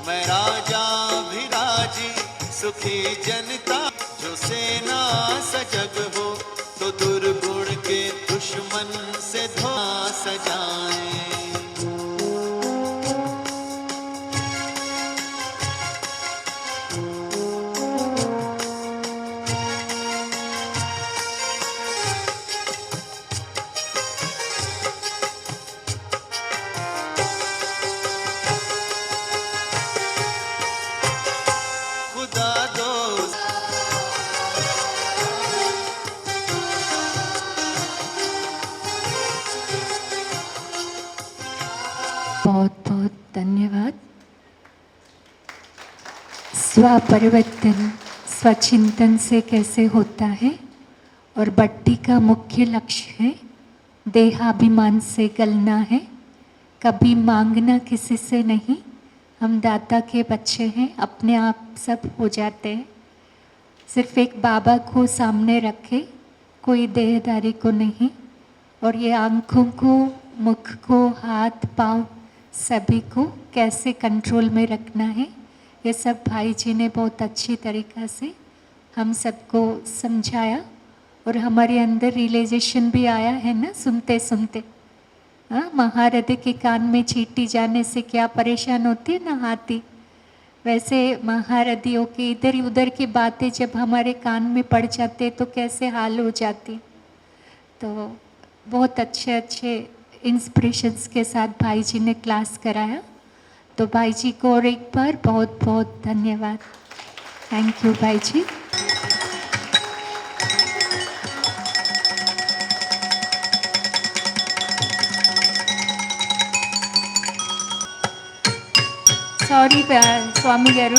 मैं राजा भी राजी सुखी जनता। जो सेना सजग हो तो दुर्गुण के दुश्मन से धोखा सजाए। खुदा दोस्त बहुत बहुत धन्यवाद। स्वपरिवर्तन स्वचिंतन से कैसे होता है और भट्टी का मुख्य लक्ष्य है देहाभिमान से गलना है, कभी मांगना किसी से नहीं। हम दाता के बच्चे हैं, अपने आप सब हो जाते हैं। सिर्फ एक बाबा को सामने रखे, कोई देहदारी को नहीं। और ये आँखों को, मुख को, हाथ पाँव सभी को कैसे कंट्रोल में रखना है, ये सब भाई जी ने बहुत अच्छी तरीक़ा से हम सबको समझाया। और हमारे अंदर रियलाइजेशन भी आया है ना सुनते सुनते। हाँ, महारथी के कान में चींटी जाने से क्या परेशान होती है ना हाथी, वैसे महारथियों की इधर उधर की बातें जब हमारे कान में पड़ जाते तो कैसे हाल हो जाती। तो बहुत अच्छे अच्छे इंस्पिरेशंस के साथ भाई जी ने क्लास कराया। तो भाई जी को और एक बार बहुत बहुत धन्यवाद। थैंक यू भाई जी। సారీ స్వామి గారు,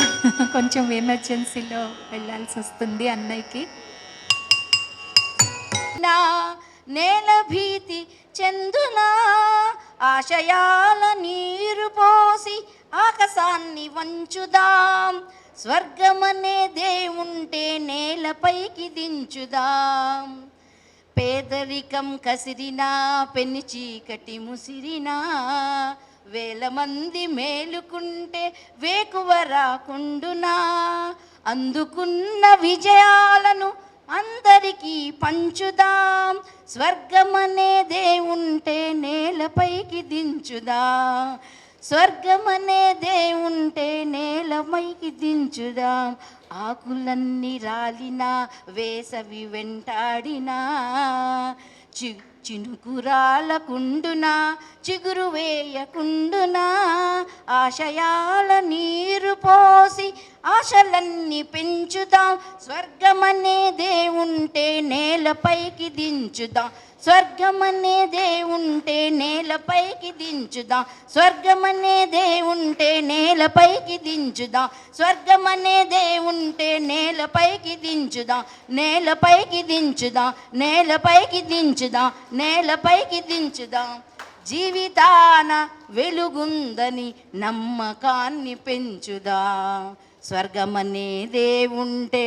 కొంచెం ఎమర్జెన్సీలో వెళ్ళాల్సి వస్తుంది అన్నయ్యకి. నా నేల భీతి చెందునా, ఆశయాల నీరు పోసి ఆకాశాన్ని వంచుదాం. స్వర్గమనే దేవుంటే నేలపైకి దించుదాం. పేదరికం కసిరినా, పెను చీకటి ముసిరినా, వేల మంది మేలుకుంటే వేకువ రాకుండునా. అందుకున్న విజయాలను అందరికీ పంచుదాం. స్వర్గమనే దేవుంటే నేలపైకి దించుదాం. స్వర్గమనే దేవుంటే నేలపైకి దించుదాం. ఆకులన్నీ రాలినా, వేసవి వెంటాడినా, చినుకురాలకుండునా, చిగురు వేయకుండునా, ఆశయాల నీరు పోసి ఆశలన్నీ పెంచుదాం. స్వర్గమనే దేవుంటే నేలపైకి దించుదాం. స్వర్గమనే దేవుంటే నేలపైకి దించుదాం. స్వర్గమనే దేవుంటే నేలపైకి దించుదాం. స్వర్గమనే దేవుంటే నేలపైకి దించుదాం. నేలపైకి దించుదాం. నేలపైకి దించుదాం. నేలపైకి దించుదాం. జీవితాన వెలుగుందని నమ్మకాన్ని పెంచుదాం. స్వర్గమనే దేవుంటే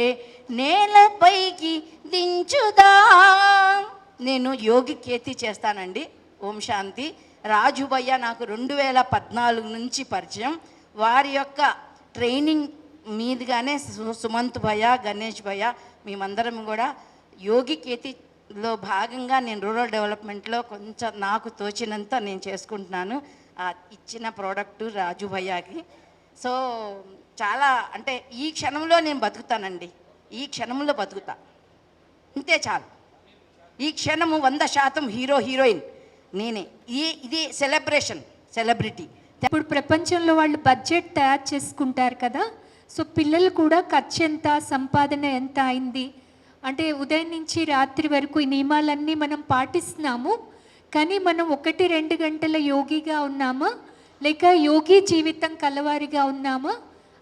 నేలపైకి దించుదాం. నేను యోగి కేతి చేస్తానండి. ఓం శాంతి. రాజు భయ్య నాకు 2014 నుంచి పరిచయం. వారి యొక్క ట్రైనింగ్ మీదుగానే సుమంత్ భయ్య, గణేష్ భయ్య, మేమందరం కూడా యోగి కేతిలో భాగంగా నేను రూరల్ డెవలప్మెంట్లో కొంచెం నాకు తోచినంత నేను చేసుకుంటున్నాను. ఇచ్చిన ప్రోడక్టు రాజు భయ్యాకి. సో చాలా అంటే ఈ క్షణంలో నేను బతుకుతానండి. ఈ క్షణంలో బతుకుతా, అంతే చాలు. ఈ క్షణము 100% హీరో హీరోయిన్ నేనే. ఇది సెలబ్రిటీ. ఇప్పుడు ప్రపంచంలో వాళ్ళు బడ్జెట్ తయారు చేసుకుంటారు కదా, సో పిల్లలు కూడా ఖర్చు ఎంత, సంపాదన ఎంత అయింది అంటే ఉదయం నుంచి రాత్రి వరకు ఈ నియమాలన్నీ మనం పాటిస్తున్నాము, కానీ మనం 1-2 గంటల యోగిగా ఉన్నామా లేక యోగి జీవితం కలవారిగా ఉన్నామా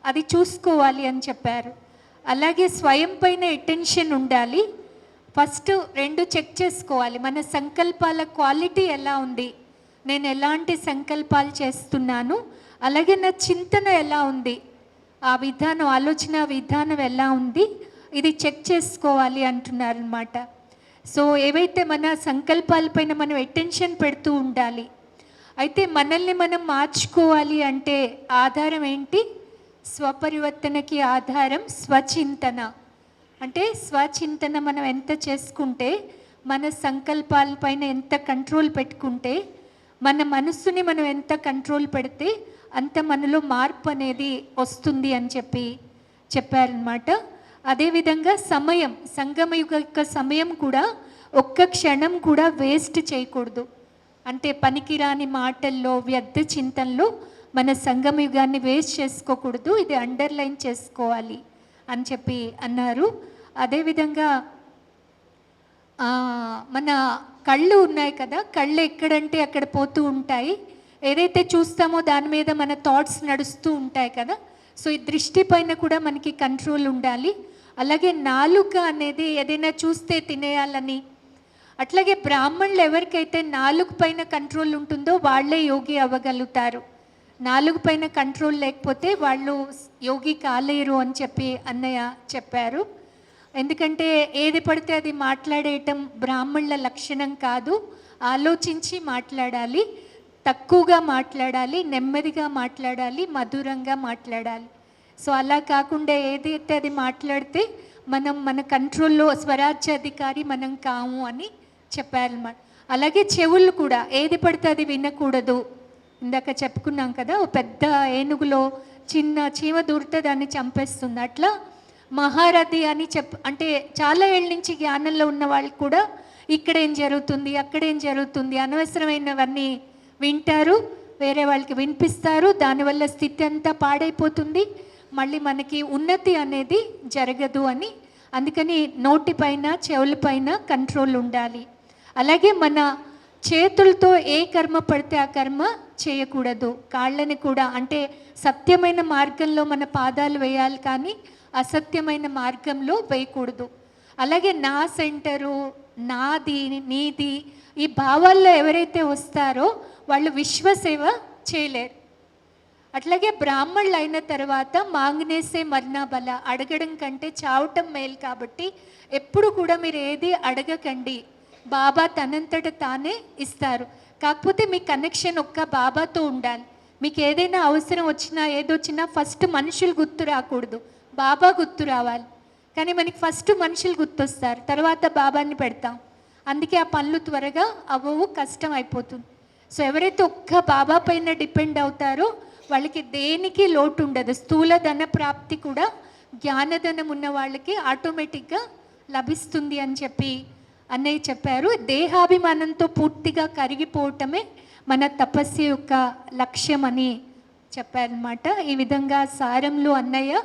అది చూసుకోవాలి అని చెప్పారు. అలాగే స్వయం పైన అటెన్షన్ ఉండాలి. ఫస్ట్ 2 చెక్ చేసుకోవాలి, మన సంకల్పాల క్వాలిటీ ఎలా ఉంది, నేను ఎలాంటి సంకల్పాలు చేస్తున్నాను, అలాగే నా చింతన ఎలా ఉంది, ఆ విధానం, ఆలోచన విధానం ఎలా ఉంది, ఇది చెక్ చేసుకోవాలి అంటున్నారు అన్నమాట. సో ఏవైతే మన సంకల్పాలపైన మనం అటెన్షన్ పెడుతూ ఉండాలి. అయితే మనల్ని మనం మార్చుకోవాలి అంటే ఆధారం ఏంటి? స్వపరివర్తనకి ఆధారం స్వచింతన. అంటే స్వచింతన మనం ఎంత చేసుకుంటే, మన సంకల్పాలపైన ఎంత కంట్రోల్ పెట్టుకుంటే, మన మనస్సుని మనం ఎంత కంట్రోల్ పెడితే అంత మనలో మార్పు అనేది వస్తుంది అని చెప్పారనమాట. అదేవిధంగా సమయం, సంగమయుగ యొక్క సమయం కూడా ఒక్క క్షణం కూడా వేస్ట్ చేయకూడదు. అంటే పనికిరాని మాటల్లో, వ్యర్థ చింతనలో మన సంగమయుగాన్ని వేస్ట్ చేసుకోకూడదు, ఇది అండర్లైన్ చేసుకోవాలి అని అన్నారు. అదేవిధంగా మన కళ్ళు ఉన్నాయి కదా, కళ్ళు ఎక్కడంటే అక్కడ పోతూ ఉంటాయి, ఏదైతే చూస్తామో దాని మీద మన థాట్స్ నడుస్తూ ఉంటాయి కదా. సో ఈ దృష్టి పైన కూడా మనకి కంట్రోల్ ఉండాలి. అలాగే నాలుక అనేది ఏదైనా చూస్తే తినేయాలని, అట్లాగే బ్రాహ్మణులు ఎవరికైతే నాలుక పైన కంట్రోల్ ఉంటుందో వాళ్ళే యోగి అవ్వగలుగుతారు. నాలుగు పైన కంట్రోల్ లేకపోతే వాళ్ళు యోగి కాలేరు అని అన్నయ్య చెప్పారు. ఎందుకంటే ఏది పడితే అది మాట్లాడేయటం బ్రాహ్మణుల లక్షణం కాదు. ఆలోచించి మాట్లాడాలి, తక్కువగా మాట్లాడాలి, నెమ్మదిగా మాట్లాడాలి, మధురంగా మాట్లాడాలి. సో అలా కాకుండా ఏదైతే అది మాట్లాడితే మన కంట్రోల్లో స్వరాజ్యాధికారి మనం కాము అని చెప్పారన్నమాట. అలాగే చెవులు కూడా ఏది పడితే అది వినకూడదు. ఇందాక చెప్పుకున్నాం కదా, ఓ పెద్ద ఏనుగులో చిన్న చీమ దూరితే దాన్ని చంపేస్తుంది. అట్లా మహారథి అని అంటే చాలా ఏళ్ళ నుంచి జ్ఞానంలో ఉన్న వాళ్ళకి కూడా ఇక్కడేం జరుగుతుంది, అక్కడేం జరుగుతుంది, అనవసరమైనవన్నీ వింటారు, వేరే వాళ్ళకి వినిపిస్తారు, దానివల్ల స్థితి అంతా పాడైపోతుంది, మళ్ళీ మనకి ఉన్నతి అనేది జరగదు అని. అందుకని నోటిపైన చెవులపైన కంట్రోల్ ఉండాలి. అలాగే మన చేతులతో ఏ కర్మ పడితే ఆ కర్మ చేయకూడదు. కాళ్ళని కూడా, అంటే సత్యమైన మార్గంలో మన పాదాలు వేయాలి కానీ అసత్యమైన మార్గంలో వేయకూడదు. అలాగే నా సెంటరు, నాది, నీది ఈ భావాల్లో ఎవరైతే వస్తారో వాళ్ళు విశ్వసేవ చేయలేరు. అట్లాగే బ్రాహ్మణులు అయిన తర్వాత మాంగనేసే మరణబల, అడగడం కంటే చావటం మేలు. కాబట్టి ఎప్పుడు కూడా మీరు ఏది అడగకండి, బాబా తనంతట తానే ఇస్తారు. కాకపోతే మీ కనెక్షన్ ఒక్క బాబాతో ఉండాలి. మీకు ఏదైనా అవసరం వచ్చినా ఏదొచ్చినా ఫస్ట్ మనుషులు గుర్తు రాకూడదు, బాబా గుర్తు రావాలి. కానీ మనకి ఫస్ట్ మనుషులు గుర్తొస్తారు, తర్వాత బాబాని పెడతాం. అందుకే ఆ పనులు త్వరగా అవ్వవు, కష్టం అయిపోతుంది. సో ఎవరైతే ఒక్క బాబా పైన డిపెండ్ అవుతారో వాళ్ళకి దేనికి లోటు ఉండదు. స్థూల ధన ప్రాప్తి కూడా జ్ఞానధనం ఉన్న వాళ్ళకి ఆటోమేటిక్గా లభిస్తుంది అని అన్నయ్య చెప్పారు. దేహాభిమానంతో పూర్తిగా కరిగిపోవటమే మన తపస్సు యొక్క లక్ష్యం అని చెప్పారనమాట. ఈ విధంగా సారంలో అన్నయ్య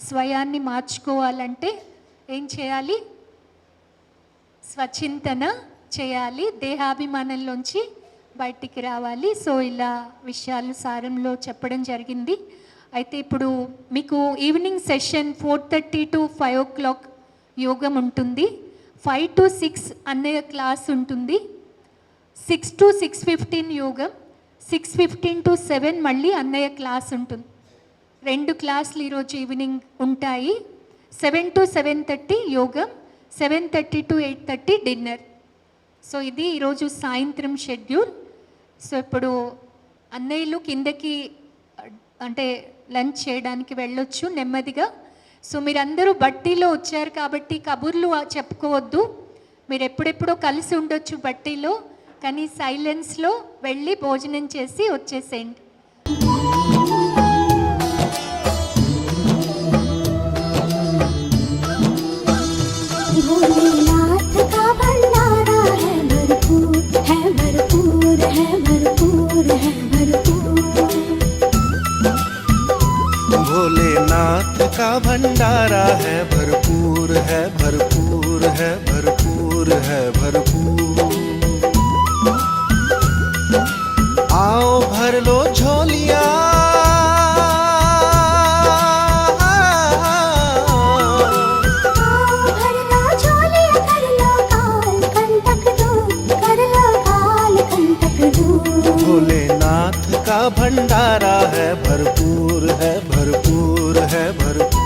స్వయాన్ని మార్చుకోవాలంటే ఏం చేయాలి? స్వచింతన చేయాలి, దేహాభిమానంలోంచి బయటికి రావాలి. సో ఇలా విషయాలు సారంలో చెప్పడం జరిగింది. అయితే ఇప్పుడు మీకు ఈవినింగ్ సెషన్ 4:30 to 5 o'clock యోగం ఉంటుంది. 5 to 6 అన్నయ్య క్లాస్ ఉంటుంది. 6 to 6:15 యోగం, 6:15 to 7 మళ్ళీ అన్నయ్య క్లాస్ ఉంటుంది. 2 క్లాసులు ఈరోజు ఈవినింగ్ ఉంటాయి. 7 to 7:30 యోగం, 7:30 to 8:30 డిన్నర్. సో ఇది ఈరోజు సాయంత్రం షెడ్యూల్. సో ఇప్పుడు అన్నయ్యలు కిందకి అంటే లంచ్ చేయడానికి వెళ్ళొచ్చు నెమ్మదిగా. సో మీరందరూ బట్టీలో వచ్చారు కాబట్టి కబుర్లు చెప్పుకోవద్దు. మీరు ఎప్పుడెప్పుడో కలిసి ఉండొచ్చు బట్టీలో, కానీ సైలెన్స్లో వెళ్ళి భోజనం చేసి వచ్చేసేయండి. भोलेनाथ भोलेनाथ का भंडारा है, भरपूर है, भरपूर है, भरपूर है, भरपूर। आओ भर लो झोलियां, भोलेनाथ का भंडारा है, भरपूर है, भरपूर है, भरपूर।